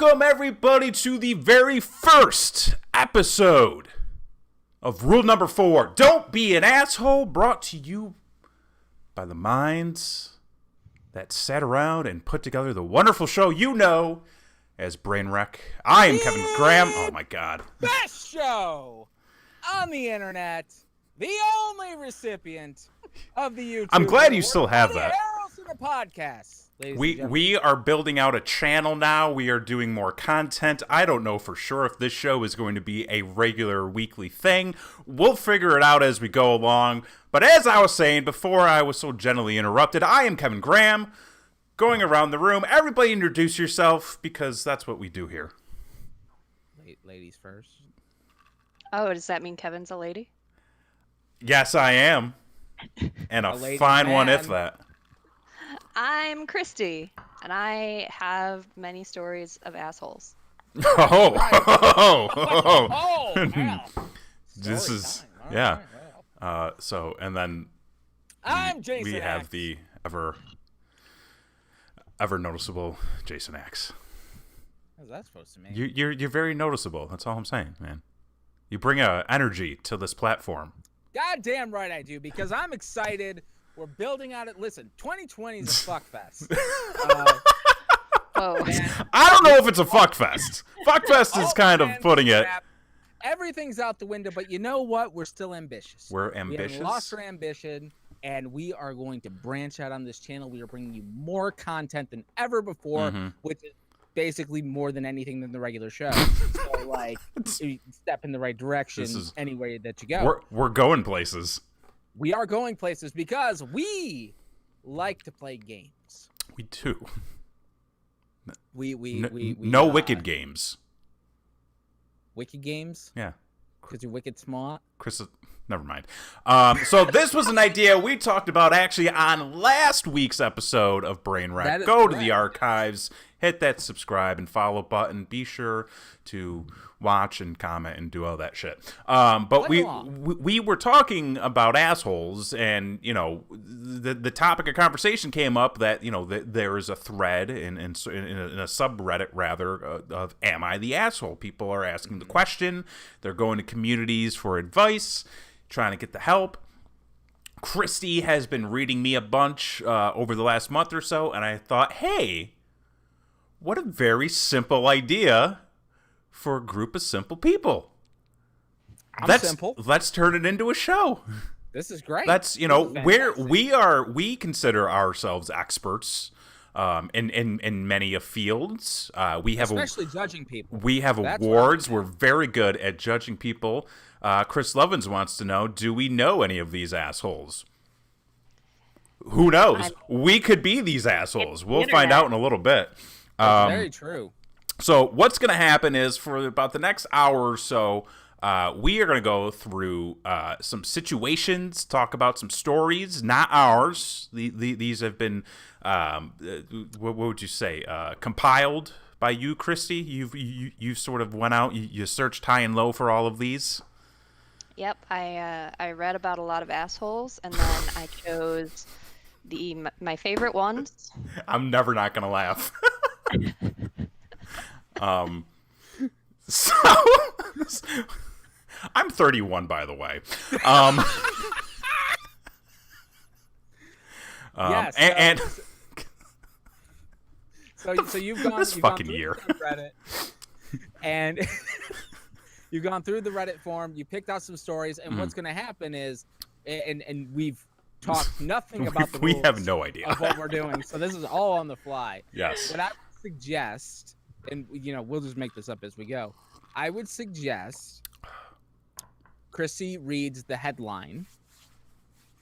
Welcome, everybody, to the very first episode of Rule Number 4. Don't be an asshole, brought to you by the minds that sat around and put together the wonderful show you know as Brainwreck. I am Kevin Graham. Oh, my God. Best show on the internet. The only recipient of the YouTube. I'm glad you still have that. Arrows in the podcast. We are building out a channel now. We are doing more content. I don't know for sure if this show is going to be a regular weekly thing. We'll figure it out as we go along. But as I was saying before I was so gently interrupted, I am Kevin Graham. Going around the room, everybody introduce yourself because that's what we do here. Ladies first. Oh, does that mean Kevin's a lady? Yes, I am. And a fine one if that. I'm Christy, and I have many stories of assholes. This is, yeah. So, and then I'm Jason we have X. the ever noticeable Jason X. How's that supposed to mean? You're very noticeable. That's all I'm saying, man. You bring a energy to this platform. Goddamn right I do, because I'm excited. We're building out it. Listen, 2020 is a fuckfest. Oh, I don't know if it's a fuckfest. Fuckfest is kind of putting it. Everything's out the window, but you know what? We're still ambitious. We're ambitious. We have lost our ambition, and we are going to branch out on this channel. We are bringing you more content than ever before, which is basically more than anything than the regular show. So, like, you step in the right direction anywhere that you go. We're going places. We are going places because we like to play games. We do. We no wicked games. Wicked games? Yeah. Because you're wicked smart? Chris, never mind. So this was an idea we talked about actually on last week's episode of Brainwreck. Go to the archives, hit that subscribe and follow button. Be sure to watch and comment and do all that shit. But we were talking about assholes, and you know the topic of conversation came up that you know there is a thread in a subreddit rather of "Am I the asshole?" People are asking the question. They're going to communities for advice, trying to get the help. Christy has been reading me a bunch over the last month or so, and I thought, hey, what a very simple idea for a group of simple people. Simple. Let's turn it into a show. This is great. That's, you know, we consider ourselves experts in many fields. We have especially judging people. We have awards. We're very good at judging people. Chris Lovins wants to know, do we know any of these assholes? Who knows? We could be these assholes. We'll find out in a little bit. That's very true. So what's going to happen is for about the next hour or so, we are going to go through some situations, talk about some stories, not ours. These have been, what would you say, compiled by you, Christy? You sort of went out, you searched high and low for all of these? Yep, I read about a lot of assholes, and then I chose my favorite ones. I'm never not going to laugh. So I'm 31, by the way. Yes. And so you've gone this fucking year, Reddit, and you've gone through the Reddit forum. You picked out some stories, and what's going to happen is, and we've talked nothing about the rules. We have no idea of what we're doing. So this is all on the fly. Yes. What I would suggest, and you know, we'll just make this up as we go. I would suggest Chrissy reads the headline.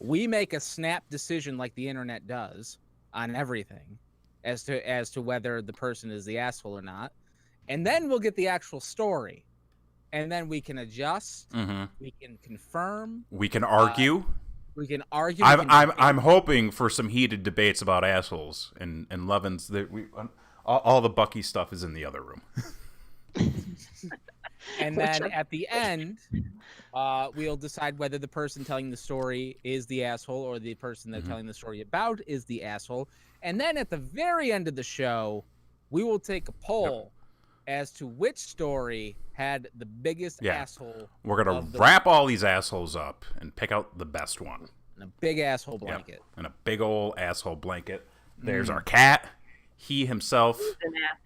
We make a snap decision like the internet does on everything as to whether the person is the asshole or not. And then we'll get the actual story. And then we can adjust. We can confirm. We can argue. We can argue. I'm hoping for some heated debates about assholes and Lovins. All the Bucky stuff is in the other room. And then at the end, we'll decide whether the person telling the story is the asshole or the person they're telling the story about is the asshole. And then at the very end of the show, we will take a poll as to which story had the biggest asshole. We're going to wrap all these assholes up and pick out the best one. In a big asshole blanket. Yep. In a big old asshole blanket. There's our cat. He himself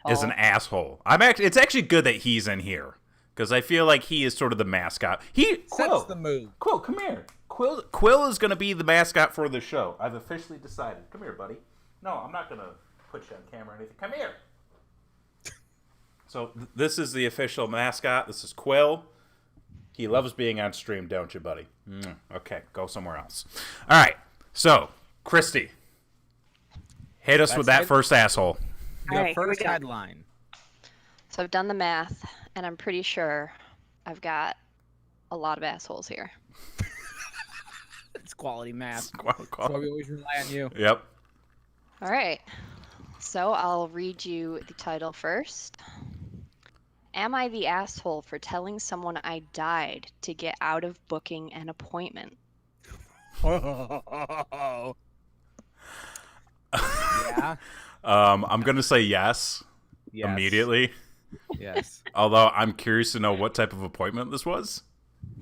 is an asshole. It's actually good that he's in here because I feel like he is sort of the mascot. Sets the mood. Quill, come here. Quill is going to be the mascot for the show. I've officially decided. Come here, buddy. No, I'm not going to put you on camera or anything. Come here. So this is the official mascot. This is Quill. He loves being on stream, don't you, buddy? Okay, go somewhere else. All right. So, Christy, hit us with that first asshole. The first headline. So I've done the math, and I'm pretty sure I've got a lot of assholes here. It's quality math. Quality. That's why we always rely on you. Yep. All right. So I'll read you the title first. Am I the asshole for telling someone I died to get out of booking an appointment? Yeah. I'm going to say yes immediately. Yes. Although I'm curious to know what type of appointment this was.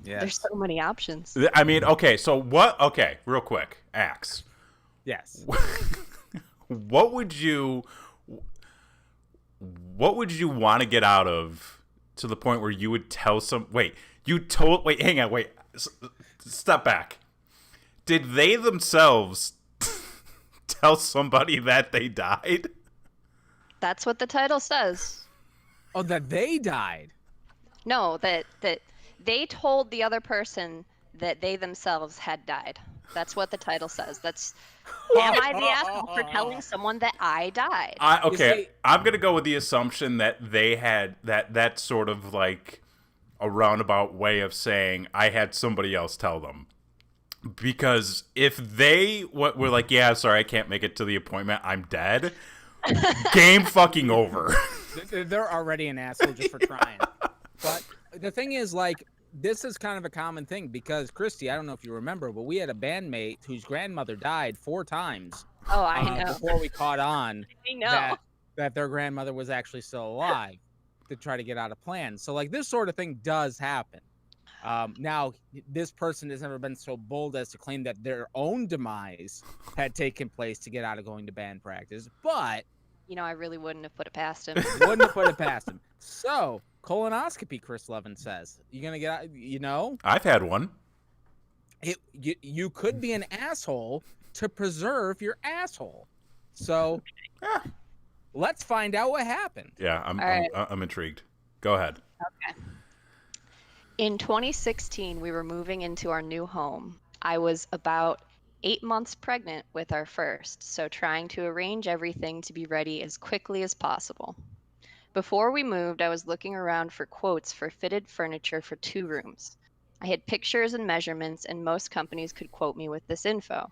Yes. There's so many options. I mean, okay, so what? Okay, real quick. Axe. Yes. What would you want to get out of to the point where you would tell wait, hang on, wait. Step back. Did they themselves tell somebody that they died? That's what the title says. Oh, that they died. No, that they told the other person that they themselves had died. That's what the title says. Am I the asshole for telling someone that I died? Okay, I'm gonna go with the assumption that they had that's sort of like a roundabout way of saying I had somebody else tell them. Because if they were like, yeah, sorry, I can't make it to the appointment, I'm dead. Game fucking over. They're already an asshole just for trying. But the thing is, like, this is kind of a common thing because, Christy, I don't know if you remember, but we had a bandmate whose grandmother died 4 times. Oh, I know. Before we caught on I know. that their grandmother was actually still alive to try to get out of plan. So, like, this sort of thing does happen. Now, this person has never been so bold as to claim that their own demise had taken place to get out of going to band practice, but I really wouldn't have put it past him. Wouldn't have put it past him. So, colonoscopy, Chris Levin says. You gonna get out, I've had one. You could be an asshole to preserve your asshole. So, let's find out what happened. Yeah, I'm intrigued. Go ahead. Okay. In 2016, we were moving into our new home. I was about 8 months pregnant with our first, so trying to arrange everything to be ready as quickly as possible. Before we moved, I was looking around for quotes for fitted furniture for 2 rooms. I had pictures and measurements, and most companies could quote me with this info.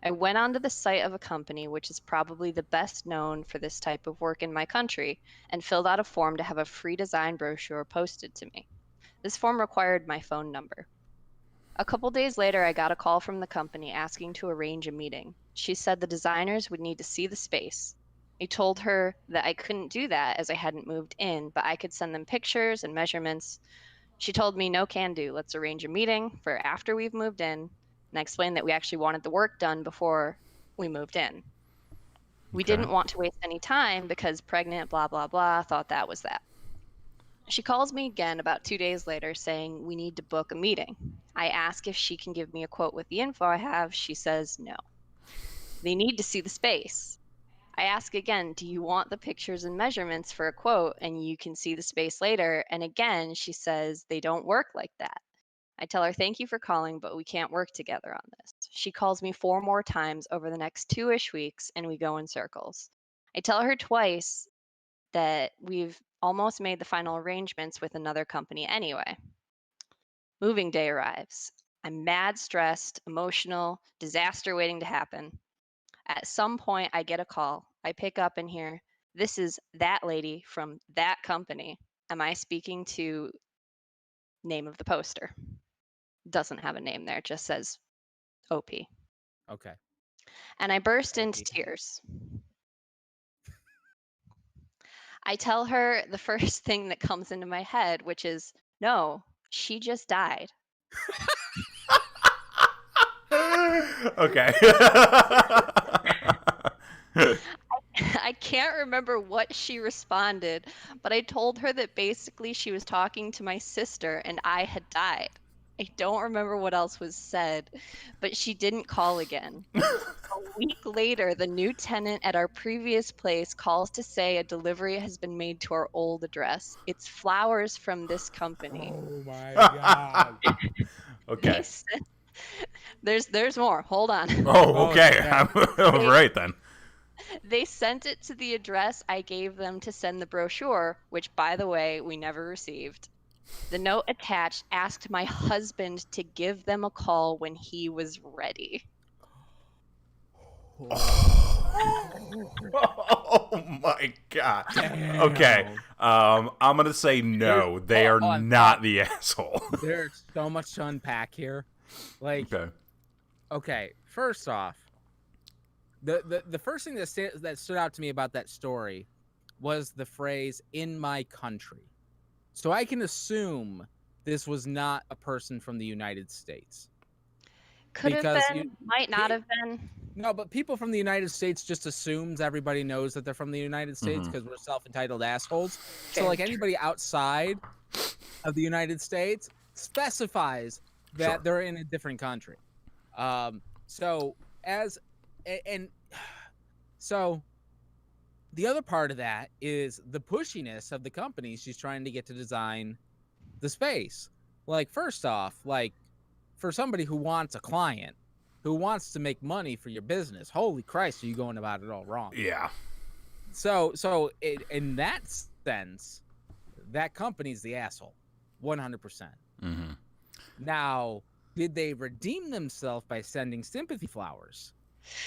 I went onto the site of a company which is probably the best known for this type of work in my country and filled out a form to have a free design brochure posted to me. This form required my phone number. A couple days later, I got a call from the company asking to arrange a meeting. She said the designers would need to see the space. I told her that I couldn't do that as I hadn't moved in, but I could send them pictures and measurements. She told me, no can do. Let's arrange a meeting for after we've moved in. And I explained that we actually wanted the work done before we moved in. We didn't want to waste any time because pregnant, blah, blah, blah, thought that was that. She calls me again about 2 days later saying we need to book a meeting. I ask if she can give me a quote with the info I have. She says no. They need to see the space. I ask again, do you want the pictures and measurements for a quote and you can see the space later? And again, she says they don't work like that. I tell her, thank you for calling, but we can't work together on this. She calls me 4 more times over the next 2-ish weeks and we go in circles. I tell her twice that we've almost made the final arrangements with another company anyway. Moving day arrives. I'm mad, stressed, emotional, disaster waiting to happen. At some point, I get a call. I pick up and hear, this is that lady from that company. Am I speaking to name of the poster? Doesn't have a name there, just says OP. Okay. And I burst into tears. I tell her the first thing that comes into my head, which is, no, she just died. Okay. I can't remember what she responded, but I told her that basically she was talking to my sister and I had died. I don't remember what else was said, but she didn't call again. A week later, the new tenant at our previous place calls to say a delivery has been made to our old address. It's flowers from this company. Oh my god. Okay. There's more. Hold on. Oh, okay. Okay. All right then. They sent it to the address I gave them to send the brochure, which, by the way, we never received. The note attached asked my husband to give them a call when he was ready. Oh my god. Damn. Okay. I'm gonna say no. They are not the asshole. There's so much to unpack here. Like, okay, first off, the first thing that stood out to me about that story was the phrase "in my country." So I can assume this was not a person from the United States. Could have Because been, might not have been. No, but people from the United States just assumes everybody knows that they're from the United States because we're self-entitled assholes. So like anybody outside of the United States specifies that they're in a different country. So the other part of that is the pushiness of the company she's trying to get to design the space. Like, first off, like, for somebody who wants a client, who wants to make money for your business, holy Christ, are you going about it all wrong? Yeah. So in that sense, that company's the asshole, 100%. Mm-hmm. Now, did they redeem themselves by sending sympathy flowers?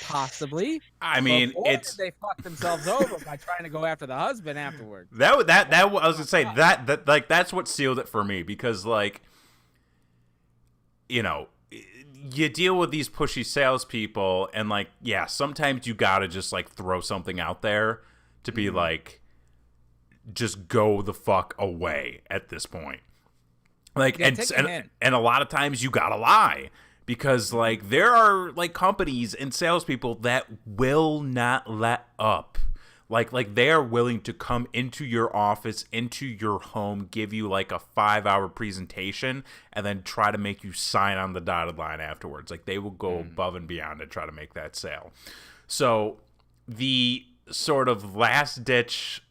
Possibly. I mean, or did they fuck themselves over by trying to go after the husband afterwards? That I was gonna say that like that's what sealed it for me, because like, you know, you deal with these pushy salespeople and like, yeah, sometimes you gotta just like throw something out there to be like, just go the fuck away at this point. Like, Yeah, and a lot of times you gotta lie. Because, like, there are, like, companies and salespeople that will not let up. Like they are willing to come into your office, into your home, give you, like, a 5-hour presentation, and then try to make you sign on the dotted line afterwards. Like, they will go above and beyond to try to make that sale. So, the sort of last-ditch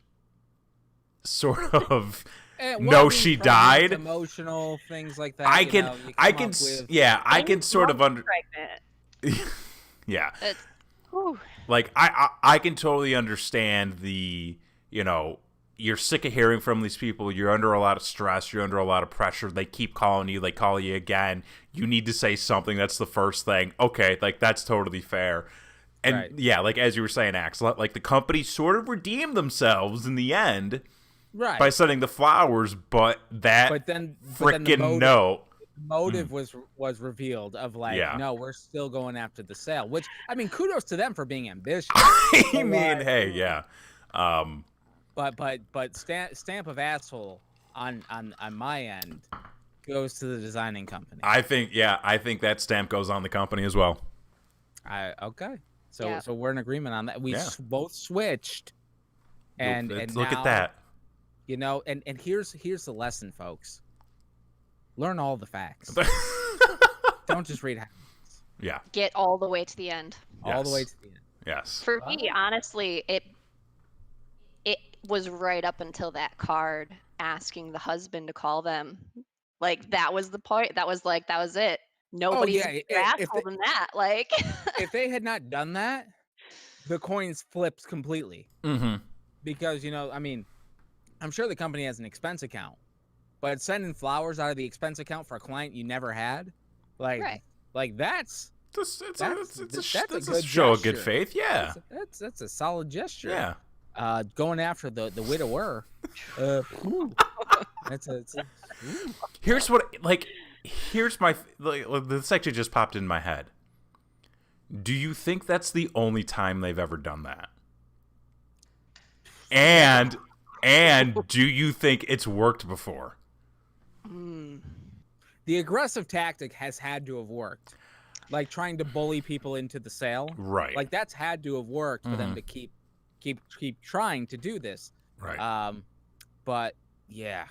sort of... no, she died. Emotional things like that. I can sort of yeah. Like I can totally understand the, you know, you're sick of hearing from these people. You're under a lot of stress. You're under a lot of pressure. They keep calling you. They call you again. You need to say something. That's the first thing. Okay, like that's totally fair. And yeah, like as you were saying, Axel, like the company sort of redeemed themselves in the end. Right. By sending the flowers, but then freaking note. The motive was revealed of like, no, we're still going after the sale. Which, I mean, kudos to them for being ambitious. I mean, hey, yeah. But stamp of asshole on my end goes to the designing company. I think that stamp goes on the company as well. Okay. So we're in agreement on that. We both switched, and look now, at that. You know, and here's the lesson, folks. Learn all the facts. Don't just read headlines. Yeah. Get all the way to the end. All the way to the end. Yes. For me, honestly, it was right up until that card asking the husband to call them. Like, that was the point. That was it. Nobody's asshole than that. Like, if they had not done that, the coins flipped completely. Mm-hmm. Because, you know, I mean, I'm sure the company has an expense account, but sending flowers out of the expense account for a client you never had, like that's a show of good faith. Yeah, that's a solid gesture. Yeah, going after the widower. Here's my this actually just popped in my head. Do you think that's the only time they've ever done that? And do you think it's worked before? The aggressive tactic has had to have worked. Like trying to bully people into the sale. Right. Like that's had to have worked for them to keep trying to do this. Right. But yeah.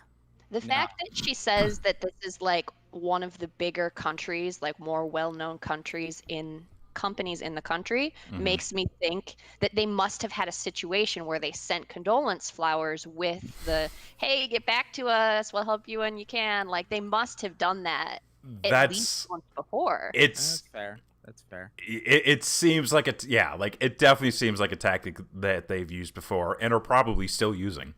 The fact that she says that this is like one of the bigger countries, like more well-known companies in the country, makes me think that they must have had a situation where they sent condolence flowers with the, hey, get back to us, we'll help you when you can. Like they must have done that at least once before. That's fair. That's fair. It seems like it definitely seems like a tactic that they've used before and are probably still using.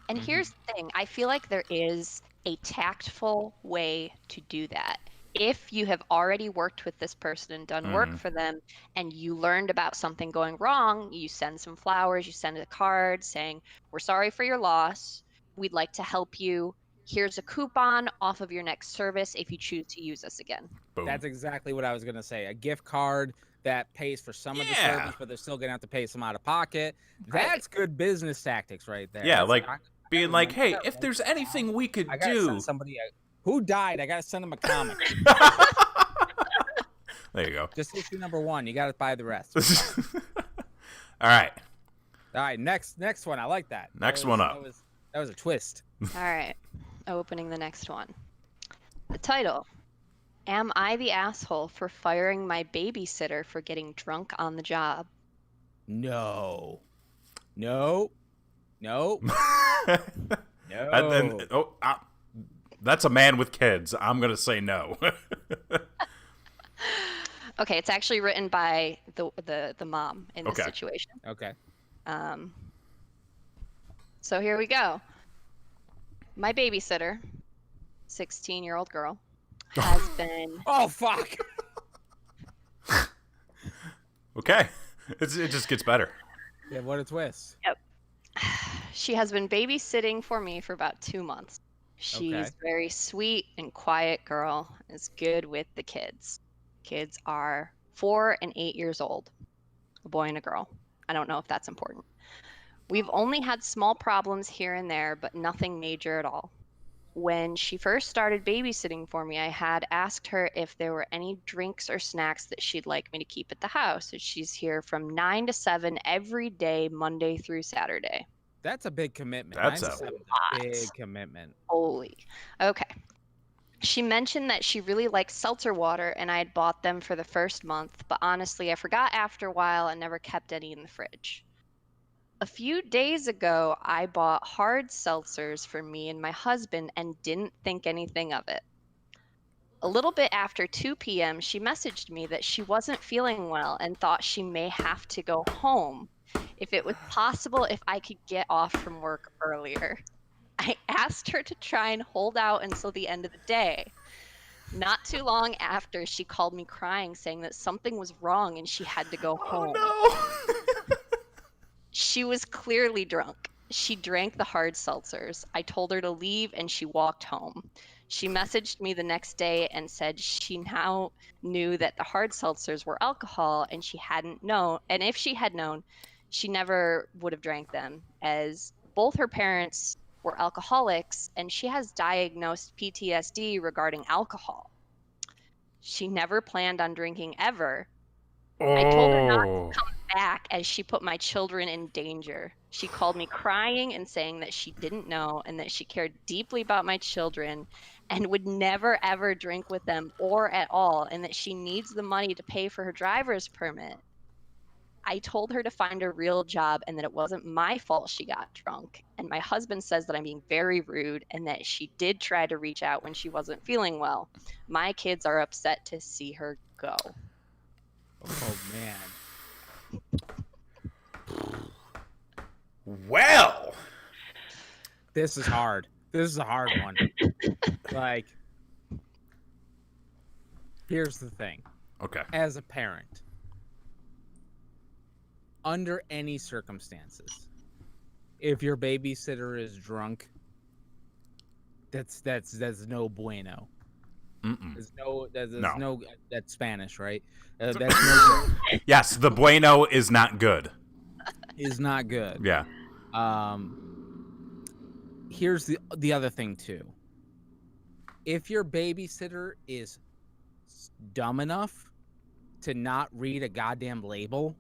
And here's the thing. I feel like there is a tactful way to do that. If you have already worked with this person and done work for them and you learned about something going wrong, you send some flowers, you send a card saying, we're sorry for your loss. We'd like to help you. Here's a coupon off of your next service if you choose to use us again. Boom. That's exactly what I was going to say. A gift card that pays for some of the service, but they're still going to have to pay some out of pocket. That's good business tactics right there. Yeah, That's being like, hey, if there's anything we could do. Send somebody who died, I got to send them a comic. There you go. Just issue number 1. You got to buy the rest. All right. Next one. I like that. Next one up. That was a twist. All right. Opening the next one. The title. Am I the asshole for firing my babysitter for getting drunk on the job? No. That's a man with kids. I'm going to say no. Okay, it's actually written by the mom in this situation. Okay. So here we go. My babysitter, 16-year-old girl, has been... Oh, fuck! Okay. It just gets better. Yeah, what a twist. Yep. She has been babysitting for me for about 2 months. She's very sweet and quiet girl, is good with the kids. Kids are 4 and 8 years old, a boy and a girl. I don't know if that's important. We've only had small problems here and there, but nothing major at all. When she first started babysitting for me, I had asked her if there were any drinks or snacks that she'd like me to keep at the house. She's here from 9 to 7 every day, Monday through Saturday. That's a big commitment. That's a big commitment. Holy. Okay. She mentioned that she really likes seltzer water, and I had bought them for the first month, but honestly, I forgot after a while and never kept any in the fridge. A few days ago, I bought hard seltzers for me and my husband and didn't think anything of it. A little bit after 2 p.m., she messaged me that she wasn't feeling well and thought she may have to go home. If it was possible, if I could get off from work earlier. I asked her to try and hold out until the end of the day. Not too long after, she called me crying, saying that something was wrong and she had to go home. Oh, no. She was clearly drunk. She drank the hard seltzers. I told her to leave and she walked home. She messaged me the next day and said she now knew that the hard seltzers were alcohol and she hadn't known. And if she had known, she never would have drank them, as both her parents were alcoholics and she has diagnosed PTSD regarding alcohol. She never planned on drinking ever. I told her not to come back as she put my children in danger. She called me crying and saying that she didn't know and that she cared deeply about my children and would never ever drink with them or at all, and that she needs the money to pay for her driver's permit. I told her to find a real job and that it wasn't my fault she got drunk. And my husband says that I'm being very rude and that she did try to reach out when she wasn't feeling well. My kids are upset to see her go. Oh, man. Well, this is hard. This is a hard one. Like, here's the thing. Okay. As a parent, under any circumstances, if your babysitter is drunk, that's no bueno. There's no that's Spanish, right? That's no good. Yes, the bueno is not good. Is not good. Yeah. here's the other thing too. If your babysitter is dumb enough to not read a goddamn label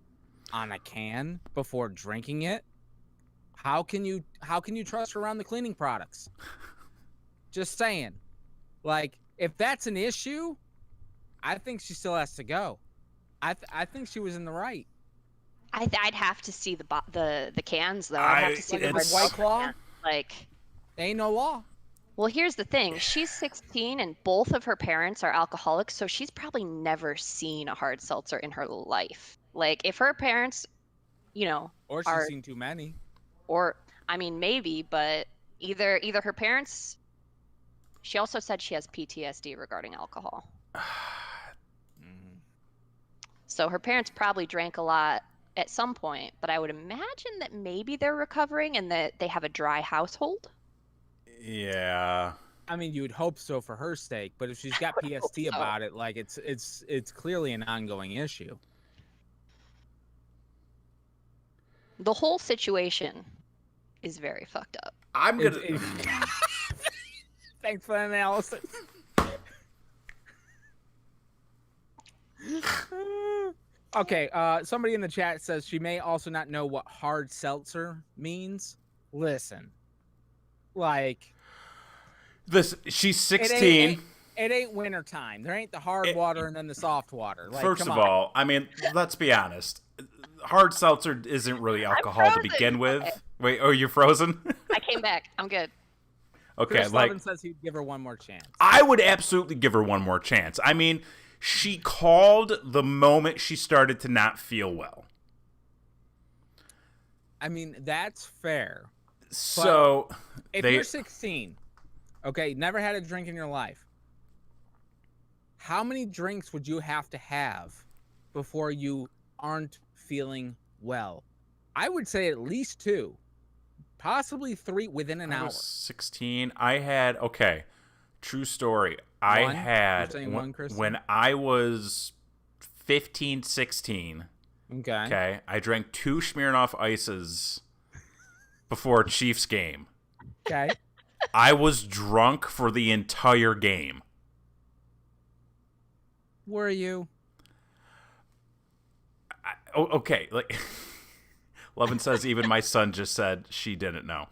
on a can before drinking it, how can you trust her around the cleaning products? Just saying. Like, if that's an issue, I think she still has to go. I think she was in the right. I'd have to see the cans though. I'd have to see the White Claw. Like, ain't no law. Well, here's the thing. She's 16 and both of her parents are alcoholics, so she's probably never seen a hard seltzer in her life. Like, if her parents, or she's seen too many. Or, I mean, maybe, but either her parents. She also said she has PTSD regarding alcohol. So her parents probably drank a lot at some point, but I would imagine that maybe they're recovering and that they have a dry household. Yeah. I mean, you would hope so for her sake, but if she's got PTSD about it, like it's clearly an ongoing issue. The whole situation is very fucked up. I'm gonna. Thanks for the analysis. Okay, somebody in the chat says she may also not know what hard seltzer means. Listen, like, she's 16. It ain't winter time. There ain't the hard water and then the soft water. Like, first of all, I mean, let's be honest. Hard seltzer isn't really alcohol to begin with. Okay. Wait, oh, you're frozen? I came back. I'm good. Okay, Chris Levin says he'd give her one more chance. I would absolutely give her one more chance. I mean, she called the moment she started to not feel well. I mean, that's fair. So, if you're 16, okay, never had a drink in your life, how many drinks would you have to have before you aren't feeling well? I would say at least 2, possibly 3 within an hour. I was 16. I had, true story. I had, when I was 15, 16, okay, I drank 2 Smirnoff Ices before a Chiefs game. Okay. I was drunk for the entire game. Were you? Okay, like Levin says, even my son just said she didn't know.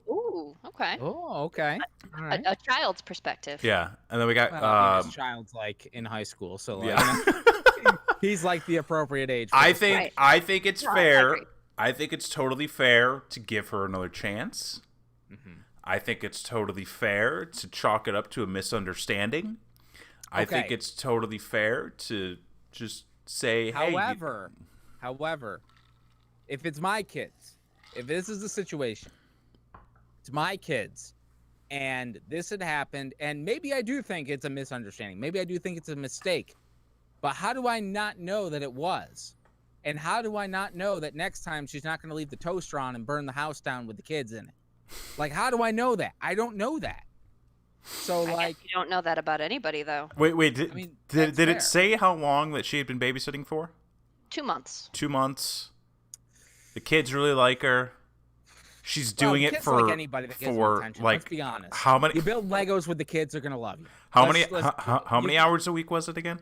Ooh, okay. Oh, okay. All right. A child's perspective. Yeah, and then we got his child's like in high school, so like, yeah. He's like the appropriate age. I think it's fair. I think it's totally fair to give her another chance. Mm-hmm. I think it's totally fair to chalk it up to a misunderstanding. I think it's totally fair to just say, hey. However, if it's my kids, if this is the situation, it's my kids, and this had happened, and maybe I do think it's a misunderstanding. Maybe I do think it's a mistake. But how do I not know that it was? And how do I not know that next time she's not going to leave the toaster on and burn the house down with the kids in it? Like, how do I know that? I don't know that. So, like, you don't know that about anybody, though. Wait. Did it say how long that she had been babysitting for? 2 months. 2 months. The kids really like her. She's doing it for like anybody that gives her attention. Let's be honest. How many? You build Legos with the kids, they're gonna love you. How many hours a week was it again?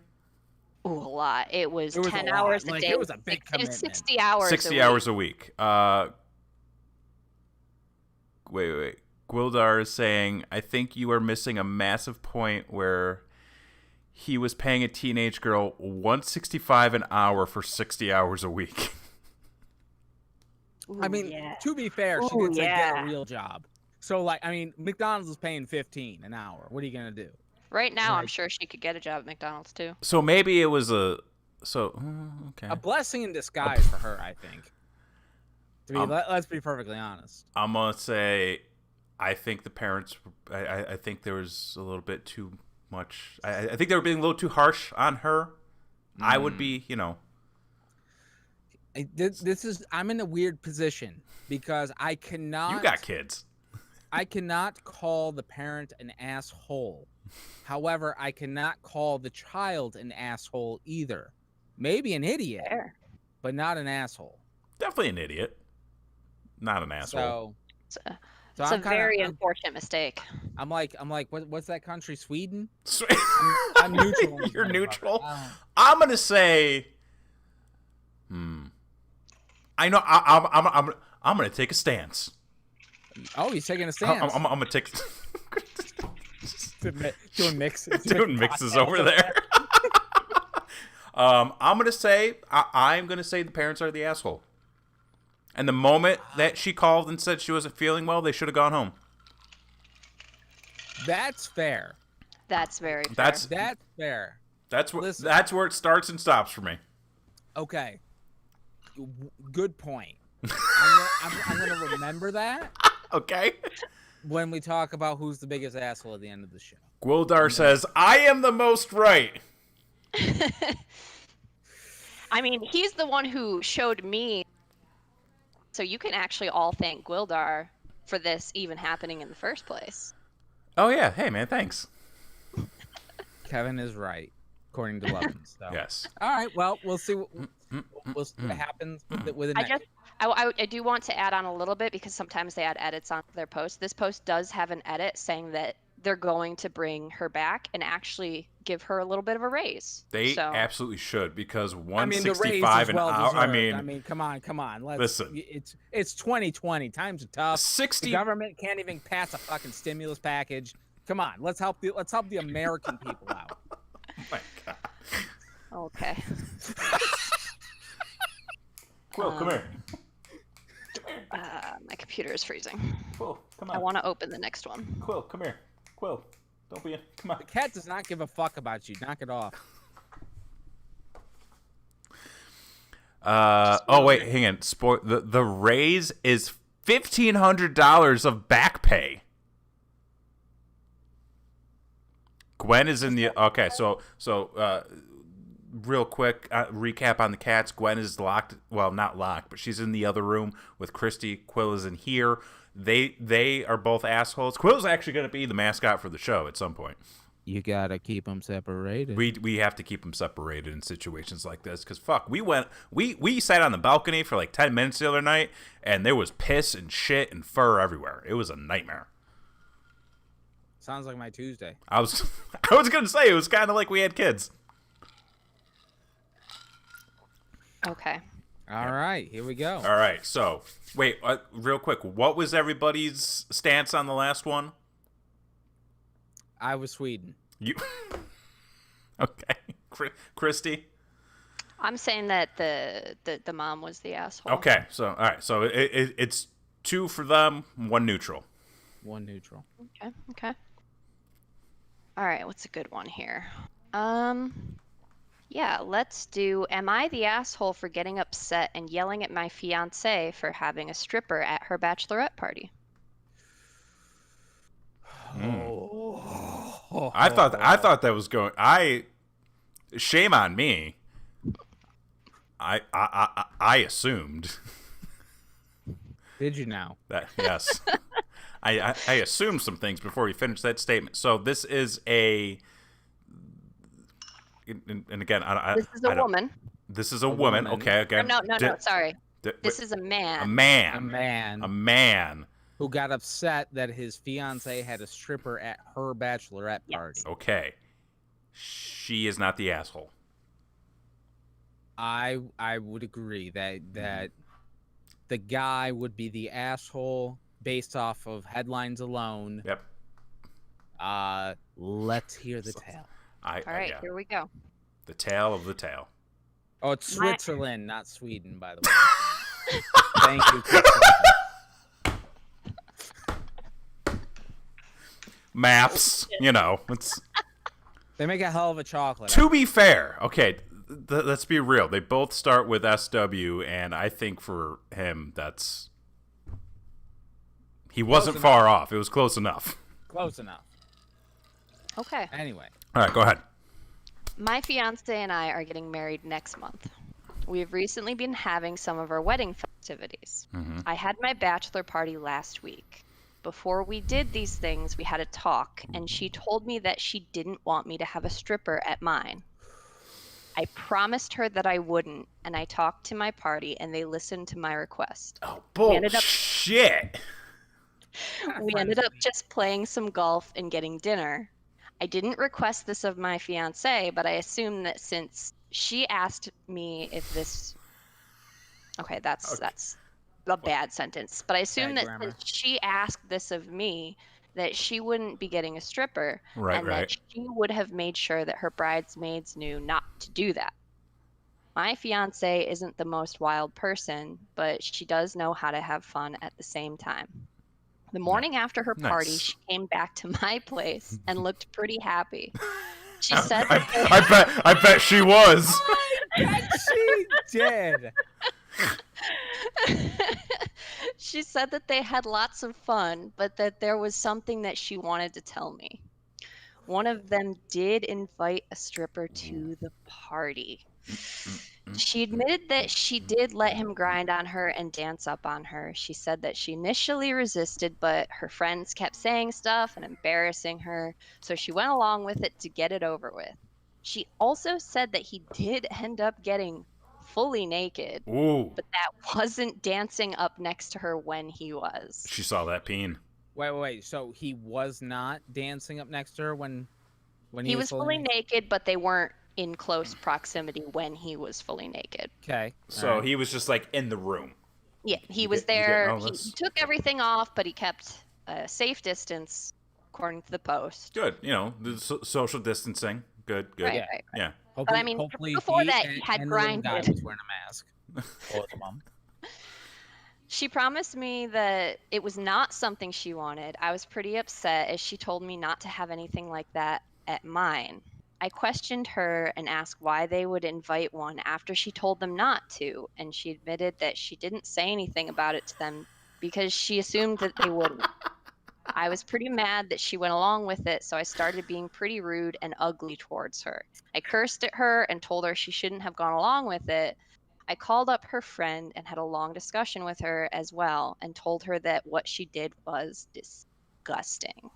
Ooh, a lot. It was 10 hours a day. It was a big commitment. It was 60 hours. 60 hours a week. Wait. Gwildar is saying, I think you are missing a massive point where he was paying a teenage girl $165 an hour for 60 hours a week. Ooh, I mean, to be fair, she did get a real job. So, like, I mean, McDonald's is paying $15 an hour. What are you gonna do? Right now, I'm sure she could get a job at McDonald's too. So maybe it was a blessing in disguise for her, I think. Let's be perfectly honest. I'm gonna say, I think the parents. I think there was a little bit too much. I think they were being a little too harsh on her. I would be, I'm in a weird position because I cannot. You got kids. I cannot call the parent an asshole. However, I cannot call the child an asshole either. Maybe an idiot, but not an asshole. Definitely an idiot. Not an asshole. So So It's a very unfortunate mistake. I'm like, what's that country? Sweden? So- I'm neutral. You're neutral. I'm gonna say. I know. I'm gonna take a stance. Oh, he's taking a stance. I'm gonna take. Doing mixes. Doing mixes over there. I'm gonna say I'm gonna say the parents are the asshole. And the moment that she called and said she wasn't feeling well, they should have gone home. That's fair. That's very fair. That's fair. That's Listen. that's where it starts and stops for me. Okay. Good point. I'm gonna remember that Okay. when we talk about who's the biggest asshole at the end of the show. Gwildar says, "I am the most right." I mean, he's the one who showed me. So you can actually all thank Gwildar for this even happening in the first place. Oh yeah. Hey man, thanks. Kevin is right, according to Lovins. So. Yes. All right. Well, we'll see. We'll see what happens with it. I do want to add on a little bit because sometimes they add edits on their post. This post does have an edit saying that they're going to bring her back and actually give her a little bit of a raise. They So- absolutely should because the raise 165 is an well hour. deserved. I mean, come on. Listen. It's 2020. Times are tough. 60. The government can't even pass a fucking stimulus package. Come on, let's help the American people out. Oh my God. Okay. Quill, come here. My computer is freezing. Quill, come I want to open the next one. Quill, come here. Quill, don't be. Come on. The cat does not give a fuck about you. Knock it off. Oh wait, hang on. The raise is $1,500 of back pay. Gwen is in the okay. So real quick recap on the cats. Gwen is locked. Well, not locked, but she's in the other room with Christy. Quill is in here. They are both assholes. Quill's actually going to be the mascot for the show at some point. You gotta keep them separated. We have to keep them separated in situations like this because fuck, we sat on the balcony for like 10 minutes the other night and there was piss and shit and fur everywhere. It was a nightmare. Sounds like my Tuesday. I was gonna say it was kind of like we had kids. Okay. All right, here we go. All right, so wait, real quick, what was everybody's stance on the last one? I was Sweden. You okay, Christy? I'm saying that the mom was the asshole. Okay, so all right, so it's 2 for them, 1 neutral. 1 neutral. Okay. All right, what's a good one here? Yeah, let's do, am I the asshole for getting upset and yelling at my fiance for having a stripper at her bachelorette party? Oh. I thought that was going. Shame on me. I assumed Did you now? that. Yes, I assumed some things before we finished that statement. So this is a, and again, This is a woman. This is a woman. Okay, okay. No, sorry. This is a man. A man. A man. A man. Who got upset that his fiance had a stripper at her bachelorette party. Okay. She is not the asshole. I would agree that the guy would be the asshole based off of headlines alone. Yep. Let's hear the tale. All right, yeah. here we go. The tale of the tale. Oh, it's Switzerland, not Sweden, by the way. Thank you, Switzerland. Maps, it's. They make a hell of a chocolate. To be fair, okay, let's be real. They both start with SW, and I think for him, he wasn't far off. It was close enough. Close enough. Okay. Anyway. All right, go ahead. My fiance and I are getting married next month. We've recently been having some of our wedding festivities. Mm-hmm. I had my bachelor party last week. Before we did these things, we had a talk, and she told me that she didn't want me to have a stripper at mine. I promised her that I wouldn't, and I talked to my party, and they listened to my request. Oh, bullshit. We ended up just playing some golf and getting dinner. I didn't request this of my fiance, but I assume that since she asked me if this okay, that's a bad sentence. But I assume that since she asked this of me, that she wouldn't be getting a stripper, and that she would have made sure that her bridesmaids knew not to do that. My fiance isn't the most wild person, but she does know how to have fun at the same time. The morning after her party, she came back to my place and looked pretty happy. She said, I bet she was. I bet she did. She said that they had lots of fun, but that there was something that she wanted to tell me. One of them did invite a stripper to the party. She admitted that she did let him grind on her and dance up on her. She said that she initially resisted, but her friends kept saying stuff and embarrassing her, so she went along with it to get it over with. She also said that he did end up getting fully naked, but that wasn't dancing up next to her when he was. She saw that peen. Wait. So he was not dancing up next to her when he was fully naked, but they weren't in close proximity when he was fully naked. Okay. So he was just like in the room. Yeah, he was there. He took everything off, but he kept a safe distance, according to the Post. Good. The social distancing. Good. Right. Yeah. But I mean, before that, he had grinded. The guy was wearing a mask. Both of them. She promised me that it was not something she wanted. I was pretty upset as she told me not to have anything like that at mine. I questioned her and asked why they would invite one after she told them not to, and she admitted that she didn't say anything about it to them because she assumed that they wouldn't. I was pretty mad that she went along with it, so I started being pretty rude and ugly towards her. I cursed at her and told her she shouldn't have gone along with it. I called up her friend and had a long discussion with her as well and told her that what she did was disgusting.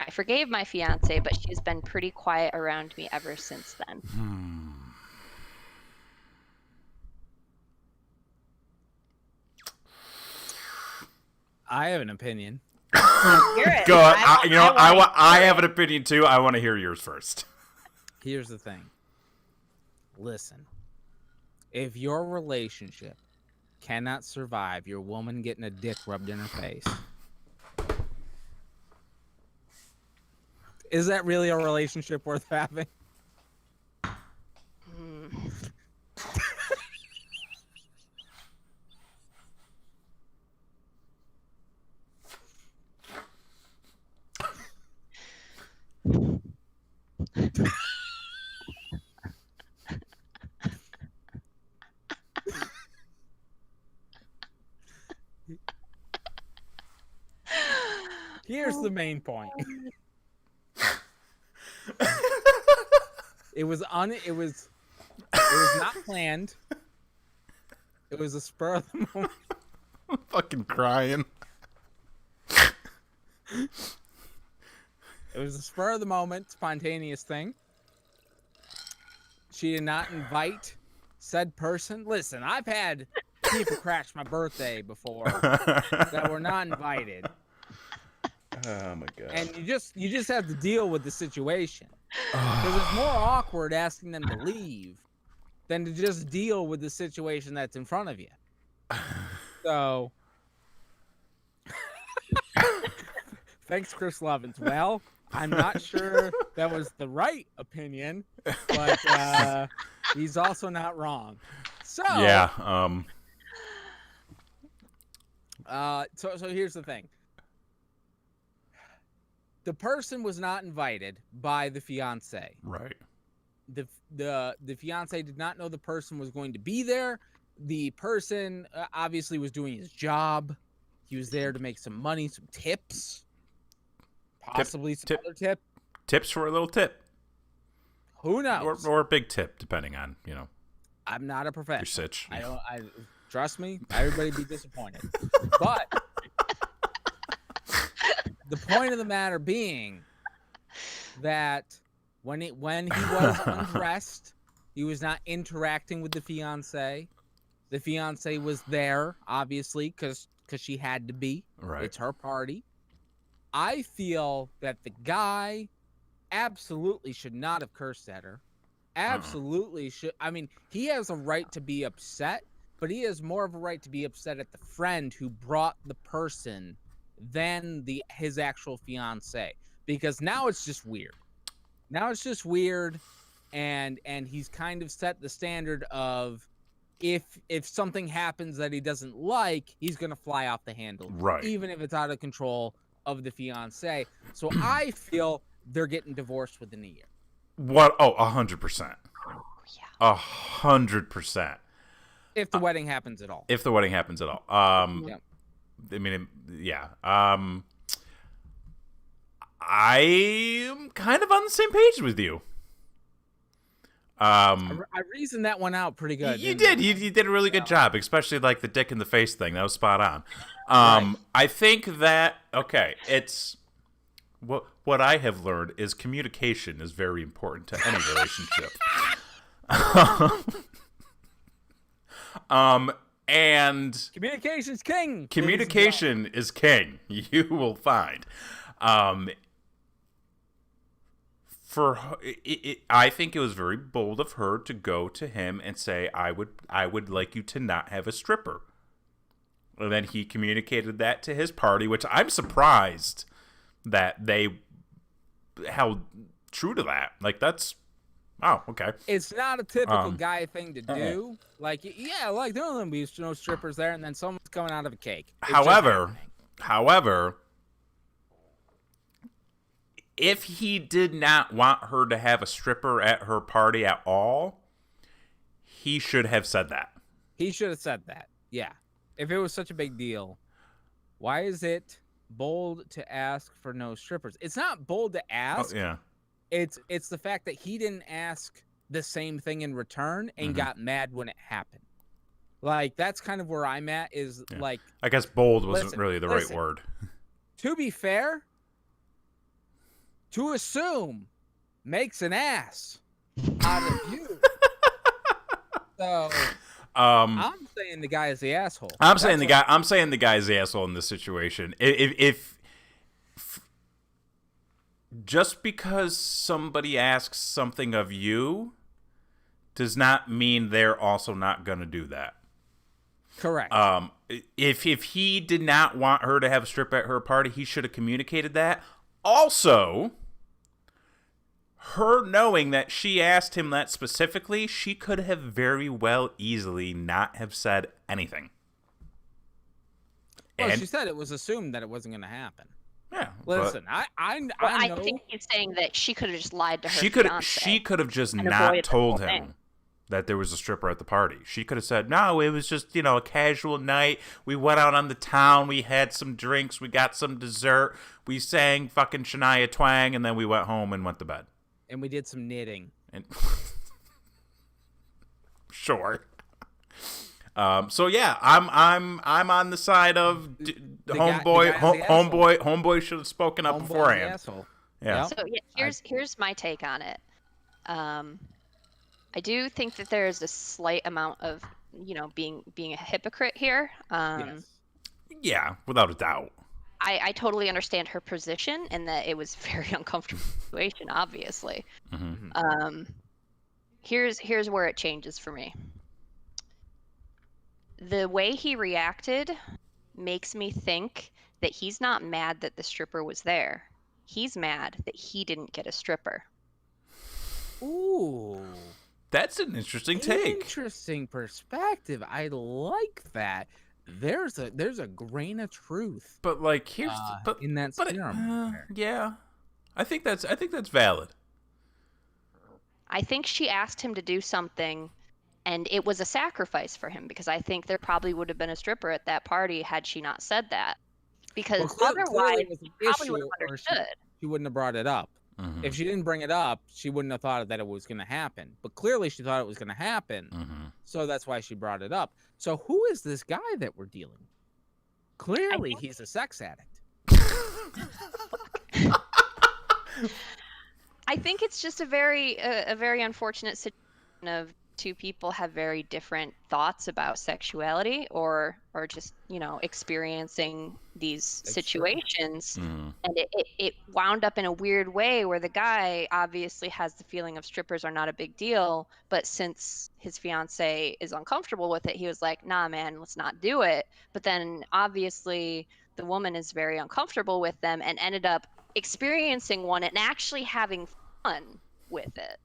I forgave my fiance, but she's been pretty quiet around me ever since then. I have an opinion. Go on. I have an opinion too. I want to hear yours first. Here's the thing. Listen. If your relationship cannot survive your woman getting a dick rubbed in her face, is that really a relationship worth having? Here's the main point. It was not planned. It was a spur of the moment. I'm fucking crying. It was a spur of the moment, spontaneous thing. She did not invite said person. Listen, I've had people crash my birthday before that were not invited. Oh my god! And you just have to deal with the situation, because it's more awkward asking them to leave than to just deal with the situation that's in front of you. So, thanks, Chris Lovins. Well, I'm not sure that was the right opinion, but he's also not wrong. So yeah. So here's the thing. The person was not invited by the fiance. Right. The fiance did not know the person was going to be there. The person obviously was doing his job. He was there to make some money, some tips, possibly some other tip. Tips for a little tip. Who knows? Or a big tip, depending on, I'm not a professional. your sitch. I trust me. Everybody be disappointed. But the point of the matter being that when he was undressed, he was not interacting with the fiance. The fiance was there, obviously, because because she had to be. Right. It's her party. I feel that the guy absolutely should not have cursed at her. Absolutely should. I mean, he has a right to be upset, but he has more of a right to be upset at the friend who brought the person than his actual fiance, because now it's just weird. And he's kind of set the standard of if something happens that he doesn't like, he's gonna fly off the handle, Right. even if it's out of control of the fiance. So I feel they're getting divorced within a year. What? Oh, 100%. Yeah. 100%. If the wedding happens at all. If the wedding happens at all. Yep. I mean, yeah. I'm kind of on the same page with you. I reasoned that one out pretty good. You did. You did a really good job, especially like the dick in the face thing. That was spot on. Right. I think that, okay, it's what I have learned is communication is very important to any relationship. And Communication's king. communication is king. You will find. I think it was very bold of her to go to him and say, I would like you to not have a stripper. And then he communicated that to his party, which I'm surprised that they held true to that. Like, that's, oh, okay. It's not a typical guy thing to do. Like, yeah, like there don't be no strippers there, and then someone's coming out of a cake. However, if he did not want her to have a stripper at her party at all, he should have said that. He should have said that. Yeah. If it was such a big deal, why is it bold to ask for no strippers? It's not bold to ask. Oh, yeah. It's the fact that he didn't ask the same thing in return and got mad when it happened. Like, that's kind of where I'm at, is like, I guess bold wasn't really the right word. To be fair, to assume makes an ass out of you. So I'm saying the guy is the asshole. I'm saying the guy is the asshole in this situation. If just because somebody asks something of you does not mean they're also not going to do that. Correct. If he did not want her to have a strip at her party, he should have communicated that. Also, her knowing that she asked him that specifically, she could have very well easily not have said anything. Well, she said it was assumed that it wasn't going to happen. Yeah. Listen, I know. I think he's saying that she could have just lied to her She could have just not told him that there was a stripper at the party. She could have said, no, it was just, a casual night. We went out on the town. We had some drinks. We got some dessert. We sang fucking Shania Twain, and then we went home and went to bed. And we did some knitting. And sure. So yeah, I'm on the side of homeboy should have spoken up beforehand. Asshole. Yeah. So here's my take on it. I do think that there is a slight amount of, being a hypocrite here. Yes. Yeah, without a doubt. I totally understand her position and that it was a very uncomfortable situation, obviously. Mm-hmm. Here's where it changes for me. The way he reacted makes me think that he's not mad that the stripper was there. He's mad that he didn't get a stripper. Ooh. That's an interesting take. Interesting perspective. I like that. There's a grain of truth. But like here's in that serum. Yeah. I think that's valid. I think she asked him to do something and it was a sacrifice for him, because I think there probably would have been a stripper at that party had she not said that. Because otherwise, it was an probably issue, would have understood. She wouldn't have brought it up. Mm-hmm. If she didn't bring it up, she wouldn't have thought that it was going to happen. But clearly she thought it was going to happen. Mm-hmm. So that's why she brought it up. So who is this guy that we're dealing with? Clearly he's a sex addict. I think it's just a very unfortunate situation of two people have very different thoughts about sexuality or just, experiencing these That's true. situations. Mm. And it wound up in a weird way where the guy obviously has the feeling of strippers are not a big deal, but since his fiance is uncomfortable with it, he was like, nah, man, let's not do it. But then obviously the woman is very uncomfortable with them and ended up experiencing one and actually having fun with it.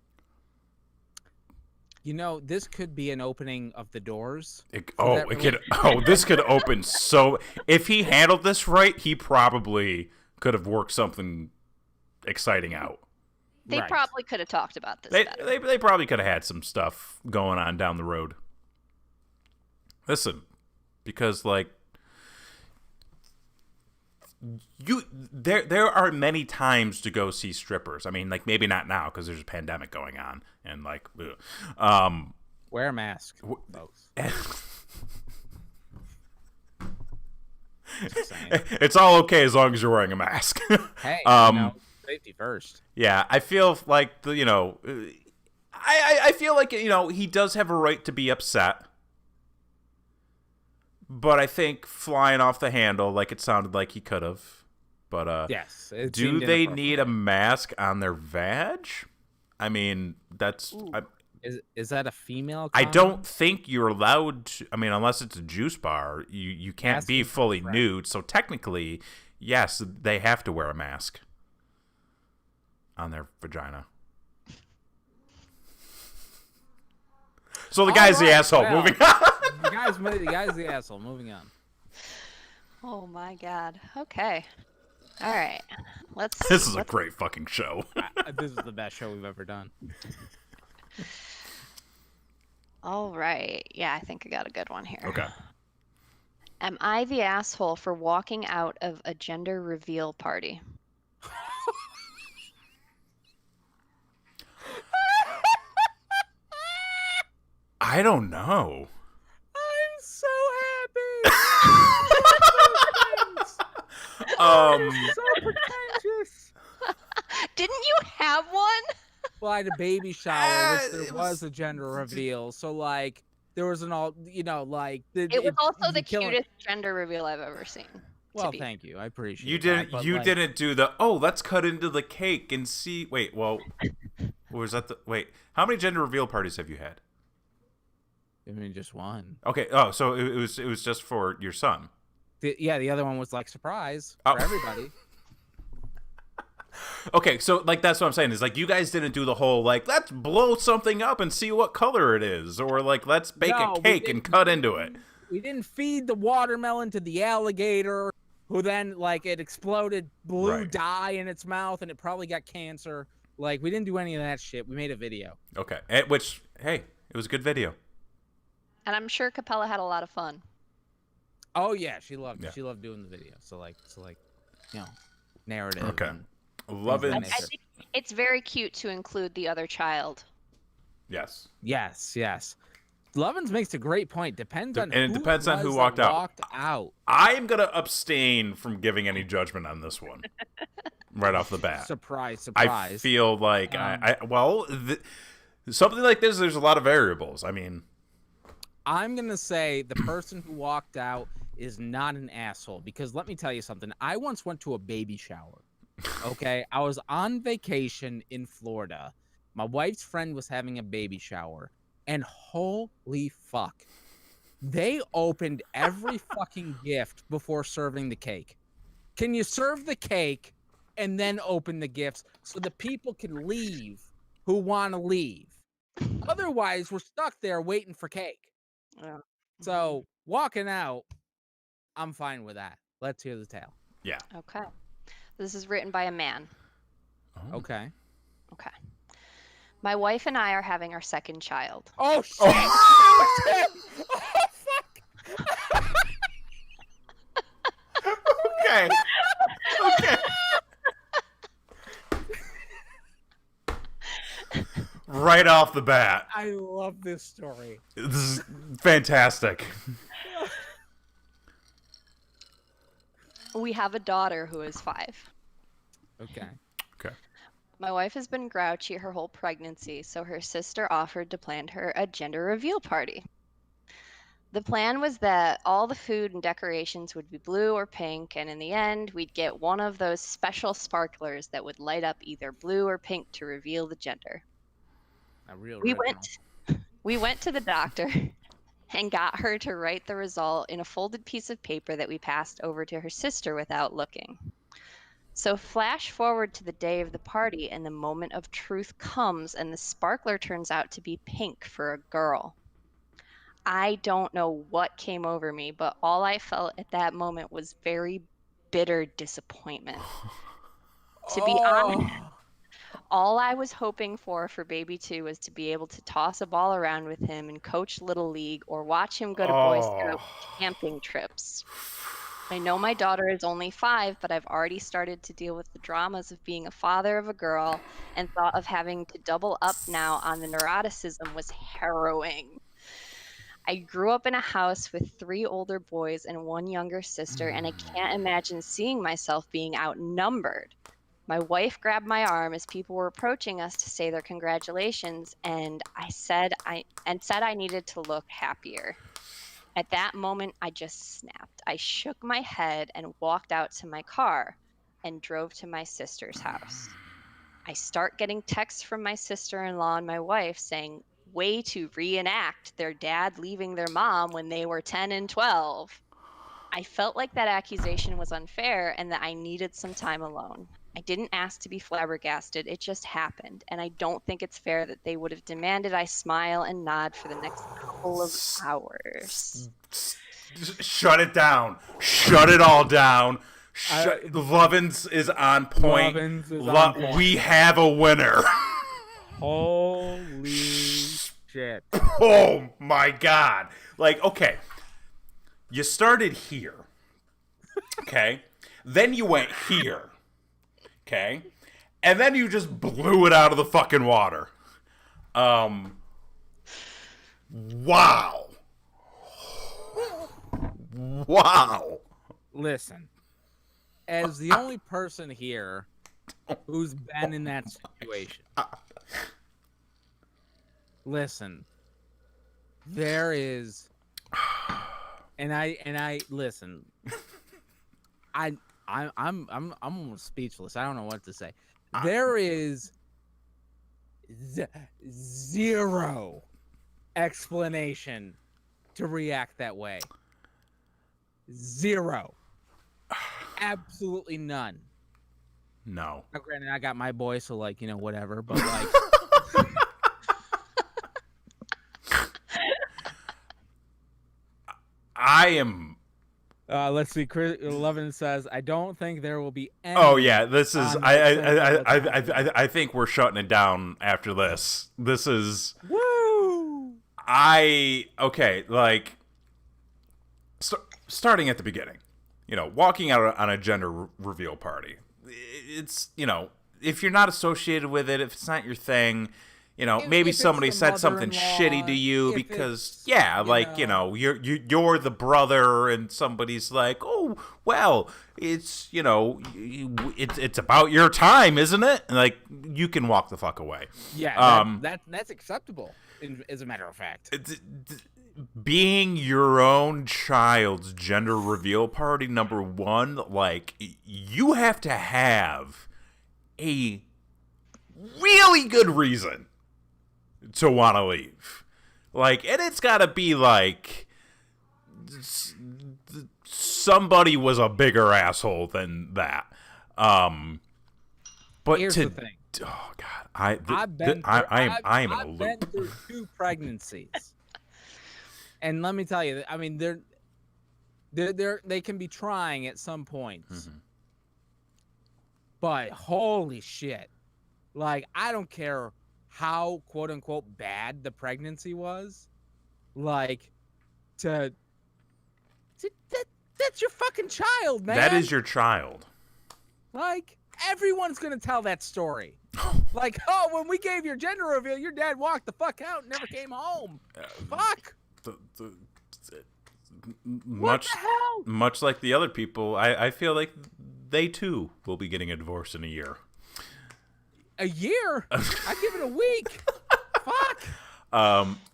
This could be an opening of the doors. This could open so. If he handled this right, he probably could have worked something exciting out. They probably could have talked about this better. They probably could have had some stuff going on down the road. Listen, because there are many times to go see strippers. I mean, maybe not now because there's a pandemic going on and wear a mask, folks. It's all okay as long as you're wearing a mask. Hey, safety first. Yeah, I feel like I feel like he does have a right to be upset. But I think flying off the handle, it sounded like he could have. But yes, do they need a mask on their vag? I mean, that's. Is that a female I condom? don't think you're allowed to. I mean, unless it's a juice bar, you can't be fully nude. So technically, yes, they have to wear a mask on their vagina. So the guy's the asshole. Well, moving on. The guy's the asshole. Moving on. Oh my God. Okay. All right. This is a great fucking show. This is the best show we've ever done. All right. Yeah, I think I got a good one here. Okay. Am I the asshole for walking out of a gender reveal party? I don't know. I'm so happy. So pretentious. Didn't you have one? Well, I had a baby shower, which there was a gender reveal. So, there was an all, It was also the cutest gender reveal I've ever seen. Well, thank you. I appreciate you that. Didn't do the let's cut into the cake and see. Wait, well, was that how many gender reveal parties have you had? I mean, just one. Okay. Oh, so it was just for your son. The other one was surprise for everybody. Okay, so that's what I'm saying is you guys didn't do the whole let's blow something up and see what color it is, or let's bake a cake and cut into it. We didn't feed the watermelon to the alligator, who then it exploded blue dye in its mouth and it probably got cancer. We didn't do any of that shit. We made a video. Okay, which it was a good video. And I'm sure Capella had a lot of fun. Oh yeah, she loved doing the video. So narrative. Okay. Love it. I think it's very cute to include the other child. Yes. Yes. Lovins makes a great point. Depends on who walked out. I am gonna abstain from giving any judgment on this one right off the bat. Surprise! I feel like something like this. There's a lot of variables. I mean, I'm gonna say the person who walked out is not an asshole because let me tell you something. I once went to a baby shower. Okay, I was on vacation in Florida. My wife's friend was having a baby shower, and holy fuck, they opened every fucking gift before serving the cake. Can you serve the cake and then open the gifts so the people can leave who want to leave? Otherwise, we're stuck there waiting for cake. Yeah. So walking out, I'm fine with that. Let's hear the tale. Yeah. Okay. This is written by a man. Oh. Okay. My wife and I are having our second child. Oh, shit! Oh, shit! Oh, fuck! Okay. Right off the bat. I love this story. This is fantastic. We have a daughter who is 5. Okay. My wife has been grouchy her whole pregnancy, so her sister offered to plan her a gender reveal party. The plan was that all the food and decorations would be blue or pink, and in the end, we'd get one of those special sparklers that would light up either blue or pink to reveal the gender. A real We original. we went to the doctor and got her to write the result in a folded piece of paper that we passed over to her sister without looking. So flash forward to the day of the party, and the moment of truth comes, and the sparkler turns out to be pink for a girl. I don't know what came over me, but all I felt at that moment was very bitter disappointment. To be honest, all I was hoping for baby two was to be able to toss a ball around with him and coach Little League or watch him go to Boy Scout camping trips. I know my daughter is only 5, but I've already started to deal with the dramas of being a father of a girl, and thought of having to double up now on the neuroticism was harrowing. I grew up in a house with 3 older boys and 1 younger sister, and I can't imagine seeing myself being outnumbered. My wife grabbed my arm as people were approaching us to say their congratulations, and said I needed to look happier. At that moment, I just snapped. I shook my head and walked out to my car and drove to my sister's house. I start getting texts from my sister-in-law and my wife saying, way to reenact their dad leaving their mom when they were 10 and 12. I felt like that accusation was unfair and that I needed some time alone. I didn't ask to be flabbergasted, it just happened, and I don't think it's fair that they would have demanded I smile and nod for the next couple of hours. Shut it down. Shut it all down. Lovins is on point. We have a winner. Holy shit. Oh my god. Like, okay. You started here. Okay. Then you went here. Okay. And then you just blew it out of the fucking water. Wow. Wow. Listen, as the only person here who's been in that situation, listen, there is, and I listen, I'm almost speechless. I don't know what to say. There is zero explanation to react that way. Zero. Absolutely none. No. Now, granted, I got my boy, so like, whatever. But like, I am. Let's see. Chris Levin says, "I don't think there will be any." Oh yeah, this is. I think we're shutting it down after this. This is. Woo. Okay. Like. Starting at the beginning, walking out on a gender reveal party. It's, if you're not associated with it, if it's not your thing, maybe somebody said something shitty to you because, you're the brother and somebody's like, oh, well, it's, it's about your time, isn't it? And like, you can walk the fuck away. Yeah, that's acceptable, as a matter of fact. Being your own child's gender reveal party, number one, like, you have to have a really good reason to want to leave. Like, and it's got to be like somebody was a bigger asshole than that. But here's the thing. Oh God, I am in a loop. I've been through 2 pregnancies. And let me tell you, I mean, they can be trying at some points. Mm-hmm. But holy shit. Like, I don't care how, quote unquote, bad the pregnancy was. Like, that's your fucking child, man. That is your child. Like, everyone's going to tell that story. Like, oh, when we gave your gender reveal, your dad walked the fuck out and never came home. Fuck. Much like the other people, I feel like they too will be getting a divorce in a year. A year? I give it a week. Fuck.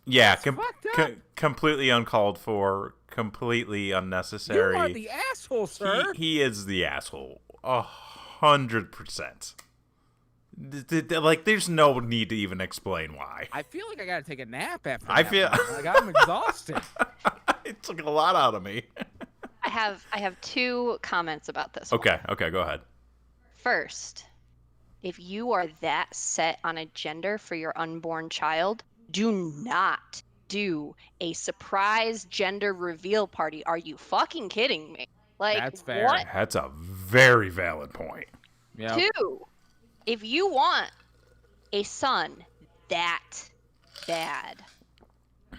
Yeah, fucked up. completely uncalled for, completely unnecessary. You are the asshole, sir. He is the asshole, 100%. Like, there's no need to even explain why. I feel like I gotta take a nap after. I that feel one. Like I'm exhausted. It took a lot out of me. I have 2 comments about this. Okay, go ahead. First, if you are that set on a gender for your unborn child, do not do a surprise gender reveal party. Are you fucking kidding me? Like, That's fair. what? That's a very valid point. Yeah. 2, if you want a son that bad,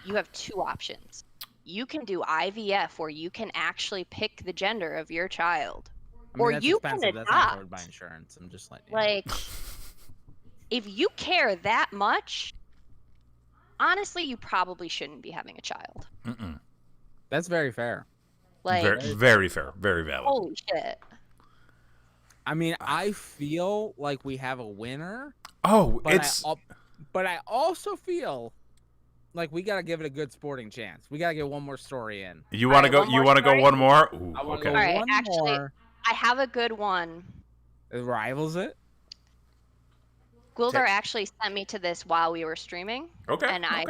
you have 2 options. You can do IVF, where you can actually pick the gender of your child. I mean, Or that's you expensive. can That's not covered adopt. by insurance. I'm just letting you know. Like, if you care that much, honestly, you probably shouldn't be having a child. That's very fair. Like, Very fair, very valid. holy shit. I mean, I feel like we have a winner, Oh, but but I also feel like we gotta give it a good sporting chance. We gotta get one more story in. you want to Alright, go? one You more want to go story? one more? Ooh, I want okay. to go Alright, one actually- more. I have a good one. It rivals it. Gwildar actually sent me to this while we were streaming. Okay, And I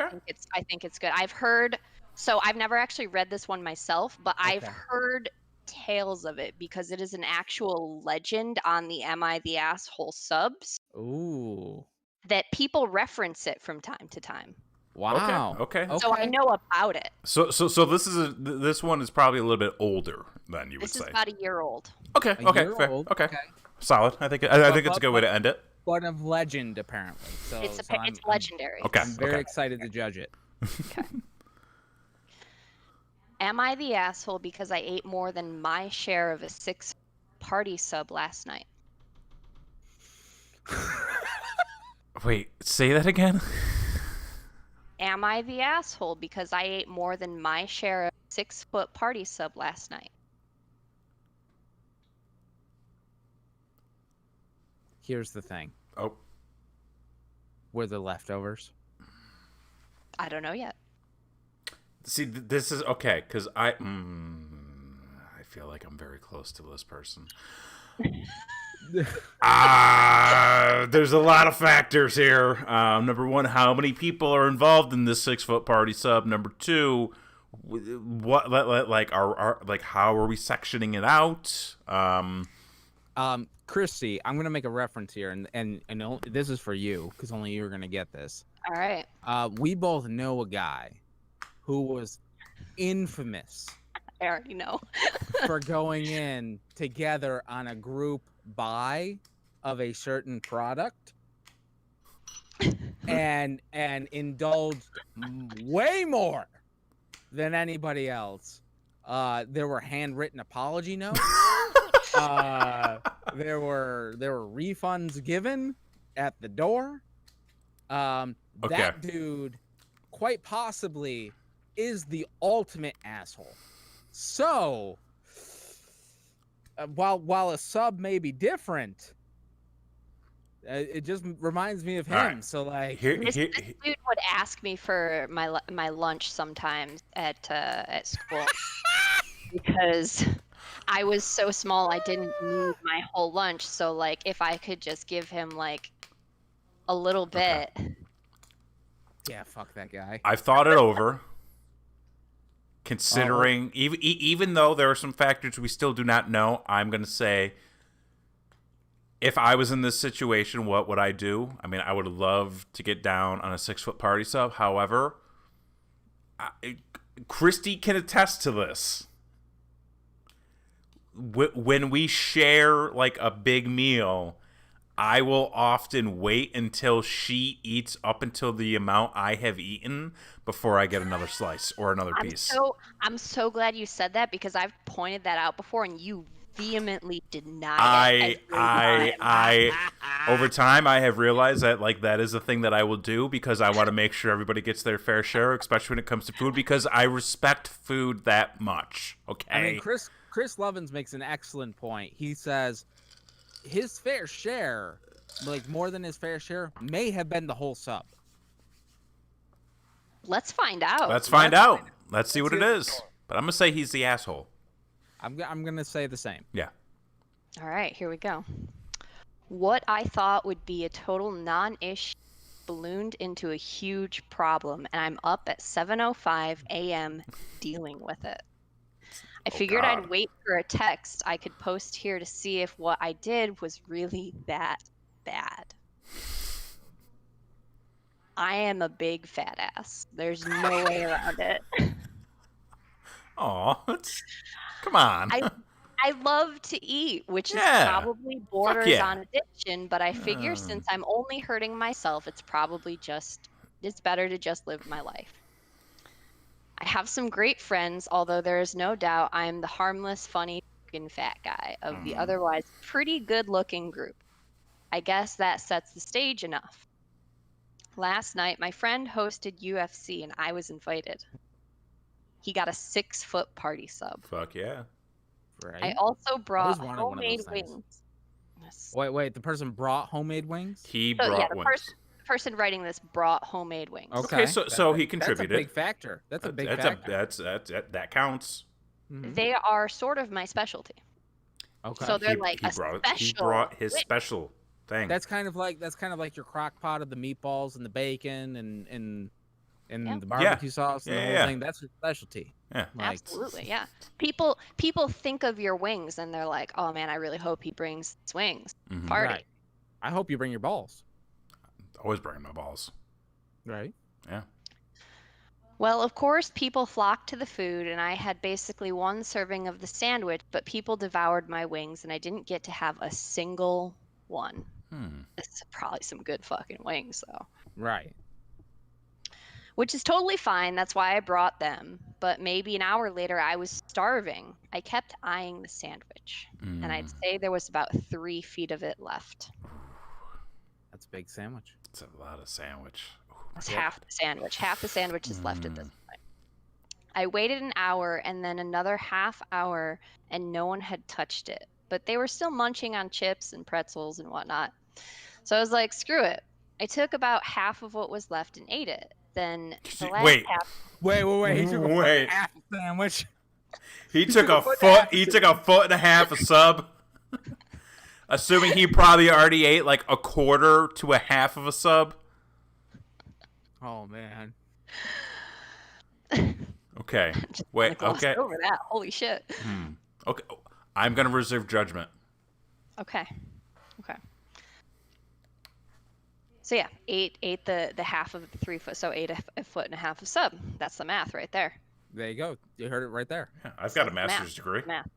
think it's good. I've never actually read this one myself, but I've Okay. heard tales of it because it is an actual legend on the Am I the Asshole subs Ooh. that people reference it from time to time. Wow. Okay. So I know about it. So this one is probably a little bit older than you would This is say. about a year old. Okay, A okay, year fair. old, Okay. okay. Solid. I think it's a good way to end it. But of legend, apparently. So It's I'm legendary. Okay. I'm very excited to judge it. Am I the asshole because I ate more than my share of a 6 party sub last night? Wait, say that again. Am I the asshole because I ate more than my share of 6-foot party sub last night? Here's the thing. Oh, We're the leftovers. I don't know yet. see, this is okay because I feel like I'm very close to this person. There's a lot of factors here. Number one, how many people are involved in this 6-foot party sub? Number two, what like how are we sectioning it out? Christy, I'm gonna make a reference here, and this is for you because only you are gonna get this. All right. We both know a guy who was infamous I already know. for going in together on a group buy of a certain product and indulged way more than anybody else. There were handwritten apology notes. There were refunds given at the door. That dude quite possibly is the ultimate asshole. So while a sub may be different, it just reminds me of him. Right. So like This dude would ask me for my lunch sometimes at school because I was so small I didn't need my whole lunch. So like if I could just give him like a little bit. yeah, fuck that guy. I've thought it over. Considering, even though there are some factors we still do not know, I'm going to say, if I was in this situation, what would I do? I mean, I would love to get down on a 6-foot party sub. However, Christy can attest to this. When we share like a big meal, I will often wait until she eats up until the amount I have eaten before I get another slice or another piece. I'm so glad you said that because I've pointed that out before and you vehemently deny it. Over time, I have realized that like that is a thing that I will do because I want to make sure everybody gets their fair share, especially when it comes to food, because I respect food that much. Okay. I mean, Chris Lovins makes an excellent point. He says his fair share like more than his fair share, may have been the whole sub. Let's find out. Let's find out. Let's see what it is. But I'm gonna say he's the asshole. I'm gonna say the same. Yeah. All right, here we go. What I thought would be a total non-issue ballooned into a huge problem, and I'm up at 7:05 a.m. dealing with it. I figured God. I'd wait for a text I could post here to see if what I did was really that bad. I am a big fat ass. There's no way around it. Aw, come on. I love to eat, which is Yeah. probably borders yeah. on addiction, but I figure since I'm only hurting myself, it's better to just live my life. I have some great friends, although there is no doubt I'm the harmless, funny, fucking fat guy of the otherwise pretty good-looking group. I guess that sets the stage enough. Last night, my friend hosted UFC, and I was invited. He got a 6-foot party sub. Fuck yeah. Right. I also brought wanted one of those homemade things. wings. Yes. Wait. The person brought homemade wings. He So, brought the wings. person writing this brought homemade wings. Okay, so he contributed. That's a big factor. That's a big factor. That counts. Mhm. They are sort of my specialty. Okay. So they're he, like he a brought, special. He brought his wing. special thing. That's kind of like your crock pot of the meatballs and the bacon and the barbecue sauce and the whole thing. That's your specialty. Yeah. Like, Absolutely, yeah. People think of your wings and they're like, "Oh man, I really hope he brings his wings." Mhm. Party. right. I hope you bring your balls. Always bring my balls. Right. Yeah. Well, of course, people flocked to the food, and I had basically one serving of the sandwich, but people devoured my wings, and I didn't get to have a single one. This is probably some good fucking wings, though. Right. Which is totally fine. That's why I brought them. But maybe an hour later, I was starving. I kept eyeing the sandwich, and I'd say there was about 3 feet of it left. That's a big sandwich. It's a lot of sandwich. That's half the sandwich. Half the sandwich is left at this point. I waited an hour and then another half hour, and no one had touched it. But they were still munching on chips and pretzels and whatnot. So I was like, screw it. I took about half of what was left and ate it. Then the last Wait. half. Wait. He took a Wait. half a sandwich. He took a foot. He took a foot and a half of sub. Assuming he probably already ate like a quarter to a half of a sub. Oh man. Okay. Wait. Glossed Okay. over that. Holy shit. Okay. I'm gonna reserve judgment. Okay. So yeah, ate the half of the 3 foot, so ate a foot and a half of sub. That's the math right there. There you go. You heard it right there. Yeah, I've got a master's degree. Math.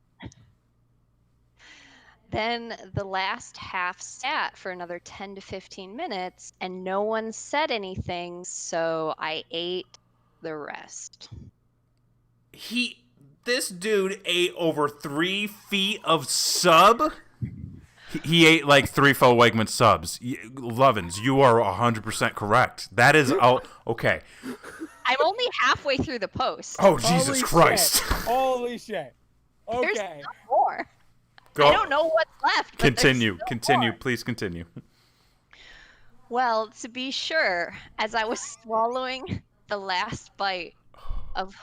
Then the last half sat for another 10 to 15 minutes, and no one said anything, so I ate the rest. This dude ate over 3 feet of sub. He ate like 3 full Wegman subs. Lovins, you are 100% correct. That is okay. I'm only halfway through the post. Oh, Jesus Holy Christ. Shit. Holy shit. There's Okay. no more. Go. I don't know what's left. But Continue. there's still Continue. more. Please continue. Well, to be sure, as I was swallowing the last bite of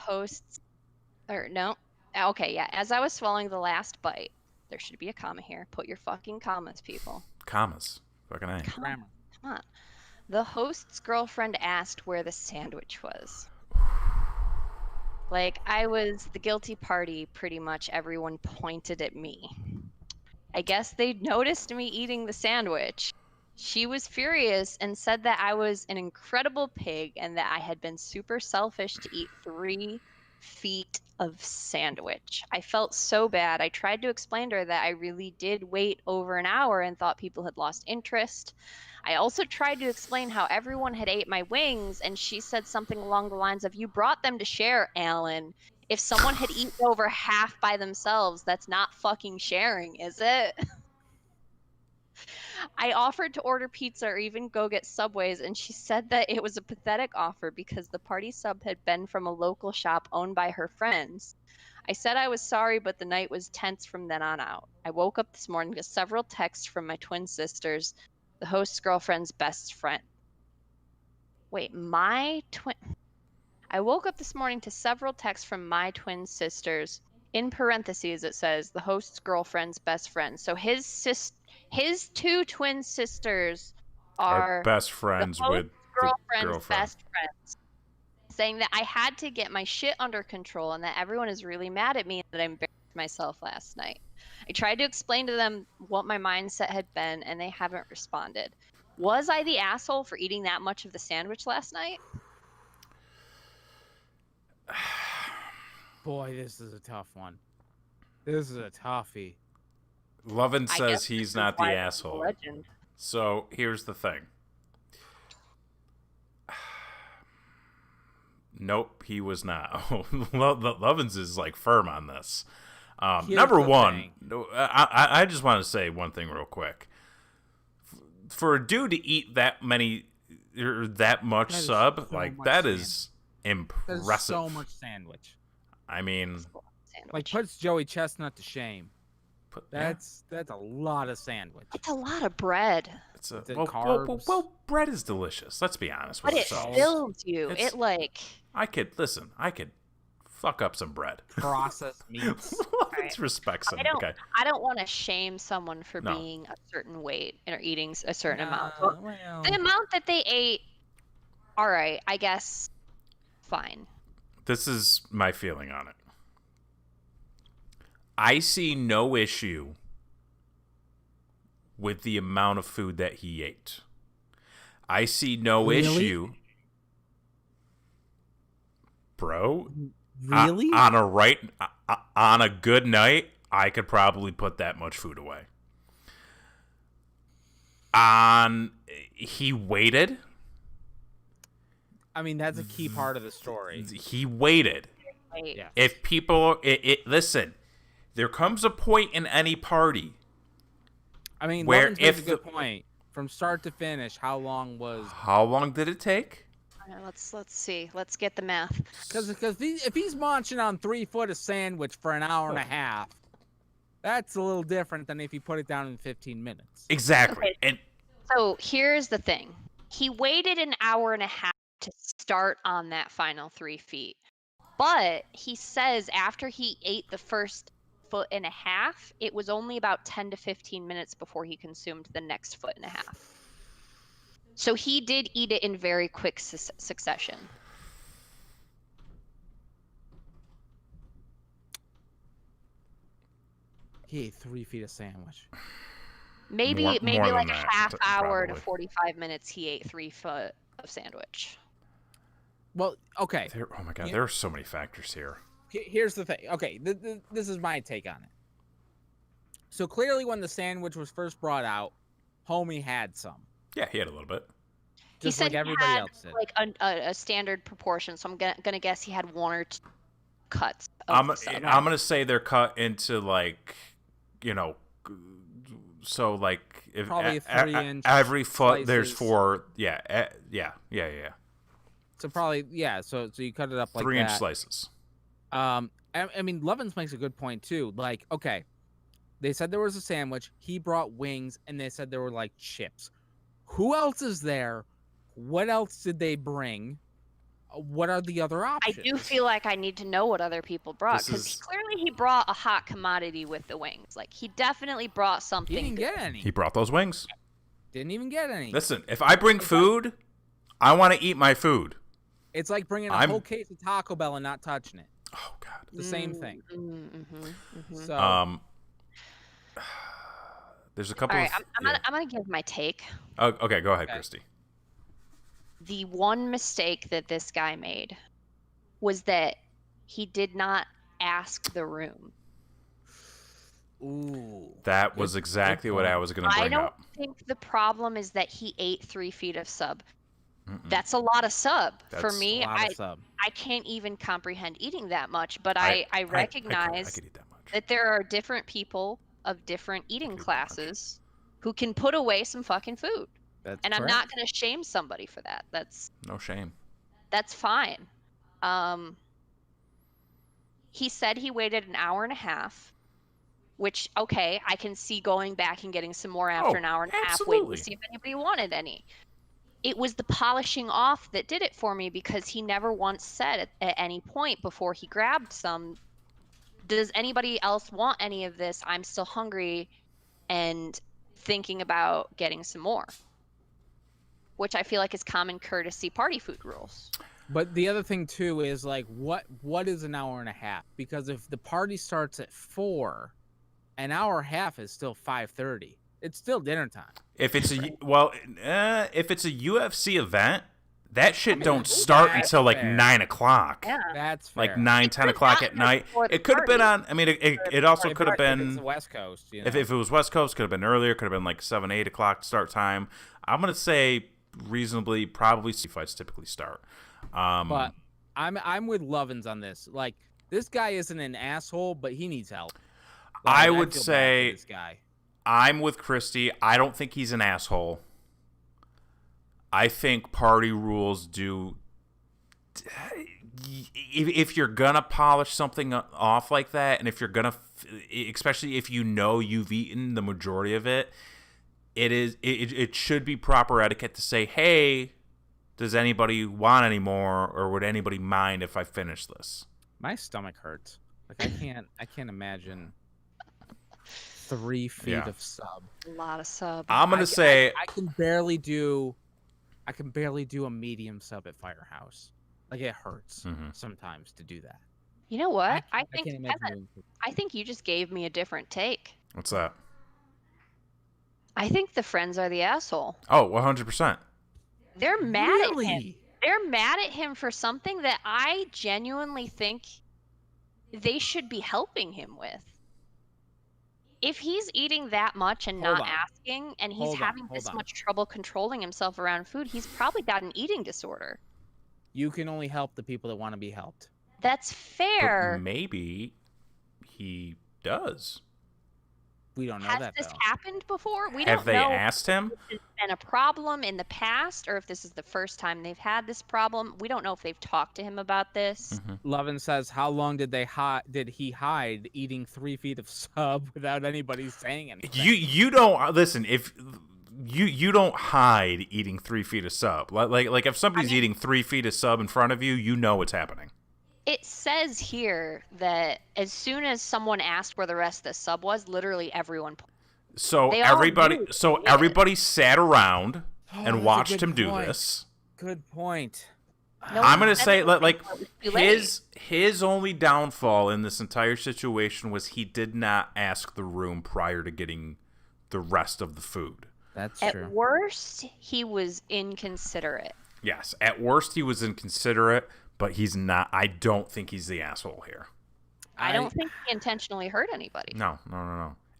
as I was swallowing the last bite, there should be a comma here. Put your fucking commas, people. Commas. Fucking A. Grammar. Come on. The host's girlfriend asked where the sandwich was. Like, I was the guilty party, pretty much everyone pointed at me. I guess they noticed me eating the sandwich. She was furious and said that I was an incredible pig and that I had been super selfish to eat 3 feet of sandwich. I felt so bad. I tried to explain to her that I really did wait over an hour and thought people had lost interest. I also tried to explain how everyone had ate my wings, and she said something along the lines of, "You brought them to share, Alan. If someone had eaten over half by themselves, that's not fucking sharing, is it?" I offered to order pizza or even go get Subways, and she said that it was a pathetic offer because the party sub had been from a local shop owned by her friends. I said I was sorry, but the night was tense from then on out. I woke up this morning to several texts from my twin sisters the host's girlfriend's best friend. Wait, my twin. I woke up this morning to several texts from my twin sisters. In parentheses, it says the host's girlfriend's best friend. So his two twin sisters Are are best the friends host's with the girlfriend's girlfriend. best friends, saying that I had to get my shit under control and that everyone is really mad at me and that I embarrassed myself last night. I tried to explain to them what my mindset had been, and they haven't responded. Was I the asshole for eating that much of the sandwich last night? Boy, this is a tough one. This is a toughie. Lovin I says guess he's this is not the why he's a asshole. legend. So here's the thing. Nope, he was not. Lovins is like firm on this. Number one, I just want to say one thing real quick. For a dude to eat that many, or that much sub, like that is impressive. There's so much sandwich. I mean, like puts Joey Chestnut to shame. That's a lot of sandwich. It's a lot of bread. It's carbs. Well, bread is delicious. Let's be honest with But it ourselves. fills you. It like. I could fuck up some bread. Processed meats. Let's respect some. I don't want to shame someone for being a certain weight or eating a certain amount. Well, the amount that they ate, all right, I guess, fine. This is my feeling on it. I see no issue with the amount of food that he ate. I see no issue. Bro, really? On a good night, I could probably put that much food away. He waited. I mean, that's a key part of the story. He waited. Right. Yeah. If people, listen, there comes a point in any party. I mean, where if a good point from start to finish, how long did it take? Let's see. Let's get the math. Because if he's munching on 3 foot of sandwich for an hour and a half, that's a little different than if you put it down in 15 minutes. Exactly. Okay. And so here's the thing. He waited an hour and a half to start on that final 3 feet. But he says after he ate the first foot and a half, it was only about 10 to 15 minutes before he consumed the next foot and a half. So he did eat it in very quick succession. He ate 3 feet of sandwich. Maybe more like than a that, half hour probably. to 45 minutes he ate 3 foot of sandwich. Well, okay. Oh my God, there are so many factors here. Here's the thing. Okay, this is my take on it. So clearly when the sandwich was first brought out, homie had some. Yeah, he had a little bit. Just he said like everybody he had, else did. like a standard proportion, so I'm gonna guess he had 1 or 2 cuts. I'm gonna say they're cut into like, so like if Probably a 3-inch every foot there's slices. 4. Yeah. So probably So you cut it up like 3-inch that. slices. I mean, Levins makes a good point too. Like, okay, they said there was a sandwich. He brought wings, and they said there were like chips. Who else is there? What else did they bring? What are the other options? I do feel like I need to know what other people brought, because clearly he brought a hot commodity with the wings. Like, he definitely brought something. He didn't get any. He brought those wings. Didn't even get any. Listen, if I bring food, I want to eat my food. It's like bringing a whole case of Taco Bell and not touching it. Oh God, It's the same thing. So, there's a couple. All right, I'm gonna give my take. Oh, okay, go ahead, Christy. The one mistake that this guy made was that he did not ask the room. Ooh. That was exactly what I was going to bring up. I don't think the problem is that he ate 3 feet of sub. That's a lot of sub. For me, I can't even comprehend eating that much, but I recognize I could eat that much. that there are different people of different eating classes who can put away some fucking food. That's and correct. I'm not going to shame somebody for that. That's No shame. That's fine. He said he waited an hour and a half, which, okay, I can see going back and getting some more after an hour and a half, waiting absolutely. to see if anybody wanted any. It was the polishing off that did it for me, because he never once said at any point before he grabbed some, does anybody else want any of this? I'm still hungry and thinking about getting some more, which I feel like is common courtesy party food rules. But the other thing too is like, what is an hour and a half? Because if the party starts at 4, an hour and a half is still 5:30. It's still dinner time. If it's if it's a UFC event, that shit don't start until like 9 o'clock. Yeah, That's fair. Like 9, 10 o'clock at night. It could have been on. I mean, it also could have If it's been. the West Coast. You know? If it was West Coast, could have been earlier. Could have been like 7, 8 o'clock start time. I'm gonna say reasonably, probably fights typically start. But I'm with Lovins on this. Like, this guy isn't an asshole, but he needs help. Like, I feel would bad for say this guy. I'm with Christy. I don't think he's an asshole. I think party rules do. If you're gonna polish something off like that, and if you're gonna, especially if you know you've eaten the majority of it, it should be proper etiquette to say, hey, does anybody want any more, or would anybody mind if I finish this? My stomach hurts. Like, I can't imagine 3 feet of sub. a lot of sub. I'm gonna say I can barely do a medium sub at Firehouse. Like, it hurts sometimes to do that. You know what? I can't think imagine I think you just gave me a different take. what's that? I think the friends are the asshole. Oh, 100%. They're mad Really? at him. They're mad at him for something that I genuinely think they should be helping him with. If he's eating that much and Hold not on. asking, and he's Hold on, having hold this on. much trouble controlling himself around food, he's probably got an eating disorder. You can only help the people that want to be helped. That's But fair. maybe he does. We don't know Has that this though. happened before? We Have don't they know asked him? if it's been a problem in the past or if this is the first time they've had this problem. We don't know if they've talked to him about this. Lovin says, "How long did he hide eating 3 feet of sub without anybody saying anything?" You don't listen. If you don't hide eating 3 feet of sub, like if somebody's eating 3 feet of sub in front of you, you know what's happening. It says here that as soon as someone asked where the rest of the sub was, literally everyone. So They all everybody, knew. so Yeah. everybody sat around Oh, that's and a watched good him do point. this. Good point. No I'm one gonna said say anything like until it was too late. his only downfall in this entire situation was he did not ask the room prior to getting the rest of the food. That's At true. worst, he was inconsiderate. Yes, at worst he was inconsiderate, but he's not. I don't think he's the asshole here. I don't think he intentionally hurt anybody. No.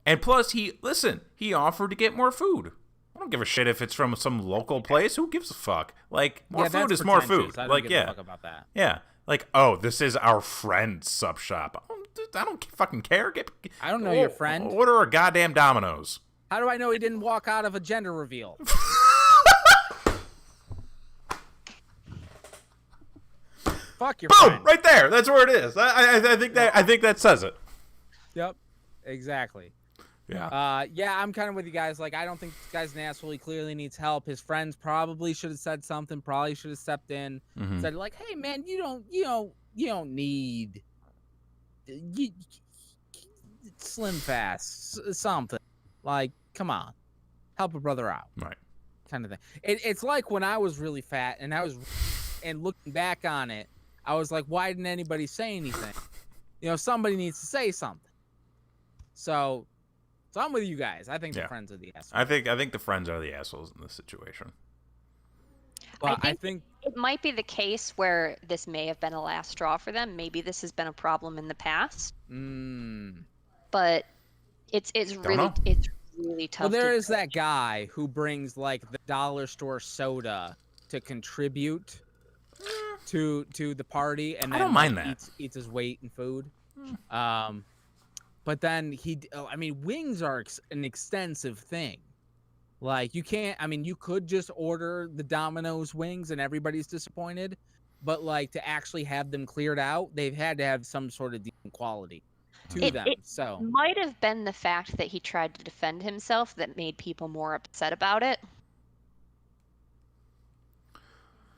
And plus, he offered to get more food. I don't give a shit if it's from some local place. Who gives a fuck? Like, more food that's is more pretentious. food. I don't Like, give a fuck about that. yeah. Like, oh, this is our friend's sub shop. I don't fucking care. I don't know your friend. Order a goddamn Domino's. How do I know he didn't walk out of a gender reveal? Fuck your Boom! friend. Right there. That's where it is. I think that says it. Yep. Exactly. Yeah. Yeah, I'm kind of with you guys. Like, I don't think this guy's an asshole. He clearly needs help. His friends probably should have said something. Probably should have stepped in. Mhm. Said like, "Hey, man, you don't need slim fast something. Like, come on, help a brother out." Right. Kind of thing. It's like when I was really fat and looking back on it, I was like, why didn't anybody say anything? Somebody needs to say something. So I'm with you guys. I think the friends are the assholes. I think the friends are the assholes in this situation. But I think it might be the case where this may have been a last straw for them. Maybe this has been a problem in the past. But it's really tough. well, there to is that guy who brings like the dollar store soda to contribute to the party, and I then don't mind like, that. eats his weight in food. But then wings are an extensive thing. Like, you can't. I mean, you could just order the Domino's wings and everybody's disappointed, but like to actually have them cleared out, they've had to have some sort of decent quality. to them. It So might have been the fact that he tried to defend himself that made people more upset about it.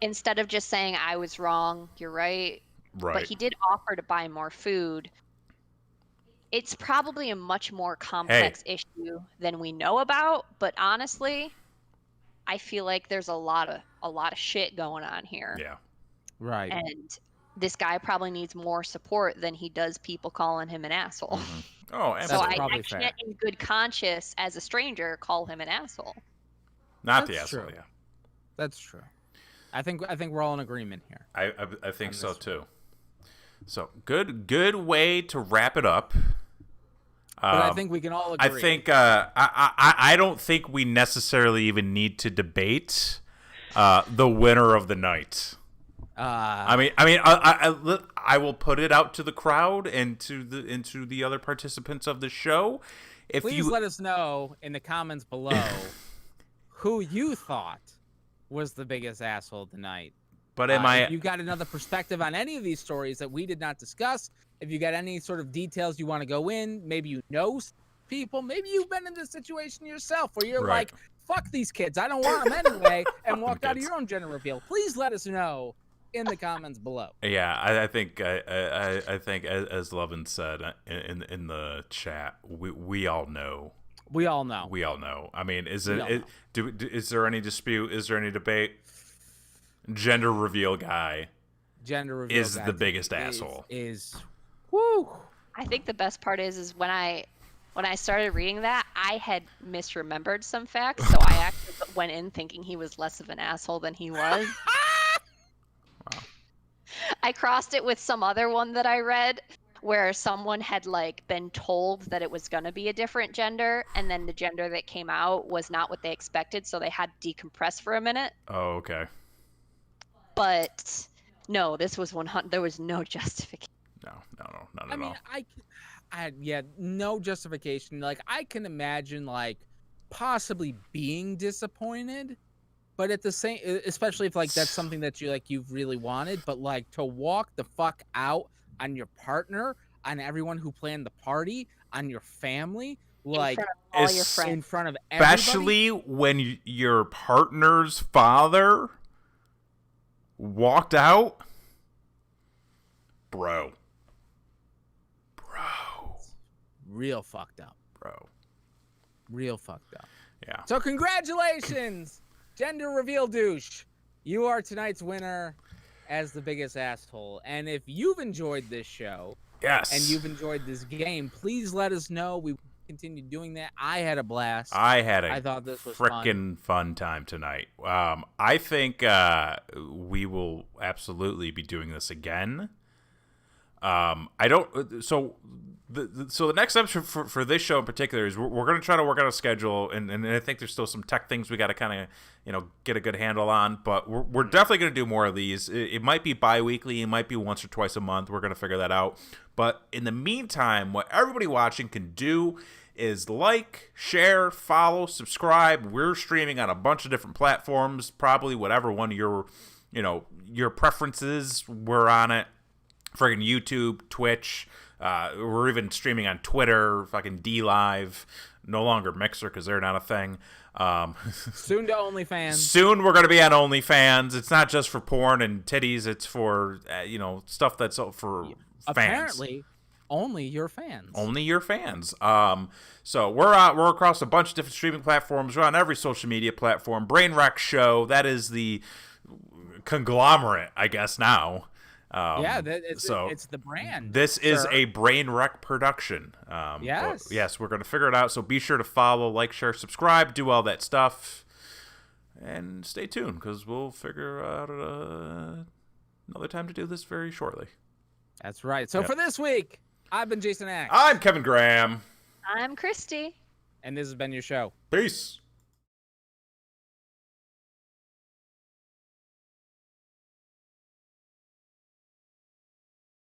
Instead of just saying, I was wrong, you're right. Right. But he did offer to buy more food. It's probably a much more complex issue than we know about, but honestly, I feel like there's a lot of shit going on here. Yeah. right. And this guy probably needs more support than he does people calling him an asshole. Oh, So absolutely. I probably fair. can't, in good conscience, as a stranger, call him an asshole. Not the That's asshole. true. Yeah. That's true. I think we're all in agreement here. I think On so this too. So good way to wrap it up. But I think we can all agree. I think I don't think we necessarily even need to debate the winner of the night. I will put it out to the crowd and to the other participants of the show. If please let us know in the comments below who you thought was the biggest asshole tonight. But if you got another perspective on any of these stories that we did not discuss, if you got any sort of details you want to go in, maybe you know people, maybe you've been in this situation yourself where you're like, fuck these kids, I don't want them anyway, and walked out of your own gender reveal. Please let us know in the comments below. Yeah, I think as Lovin said in the chat, we all know. We all know. We all know. I mean, is there any dispute? Is there any debate? Gender reveal guy is the biggest asshole. Woo. I think the best part is when I started reading that, I had misremembered some facts, so I actually went in thinking he was less of an asshole than he was. Wow. I crossed it with some other one that I read where someone had like been told that it was going to be a different gender, and then the gender that came out was not what they expected, so they had to decompress for a minute. Oh, okay. But no, this was 100. There was no justification. No, not at I mean, all. No justification. Like, I can imagine, like, possibly being disappointed, but at the same, especially if, like, that's something that you've really wanted, but, like, to walk the fuck out on your partner, on everyone who planned the party, on your family, like, in front of all your friends. in front of everybody. Especially when your partner's father walked out, bro. Real fucked up. Bro. Real fucked up. Yeah. So congratulations, gender reveal douche. You are tonight's winner as the biggest asshole. And if you've enjoyed this show, yes, and you've enjoyed this game, please let us know. We continue doing that. I had a blast. I thought this was freaking fun time tonight. I think we will absolutely be doing this again. So the next episode for this show in particular is we're going to try to work out a schedule, and I think there's still some tech things we got to kind of get a good handle on, but we're definitely going to do more of these. It might be bi-weekly, it might be once or twice a month. We're going to figure that out. But in the meantime, what everybody watching can do is like, share, follow, subscribe. We're streaming on a bunch of different platforms, probably whatever one of your preferences. We're on it. Friggin' YouTube, Twitch. We're even streaming on Twitter, fucking DLive. No longer Mixer because they're not a thing. Soon to OnlyFans. Soon we're going to be on OnlyFans. It's not just for porn and titties. It's for, stuff that's for fans. Apparently, only your fans. Only your fans. So we're across a bunch of different streaming platforms. We're on every social media platform. Brainwreck Show. That is the conglomerate, I guess, now. It's the brand. This is a Brainwreck production. Yes, we're going to figure it out. So be sure to follow, like, share, subscribe, do all that stuff, and stay tuned because we'll figure out another time to do this very shortly. That's right. So for this week, I've been Jason Axe. I'm Kevin Graham. I'm Christy. And this has been your show. Peace.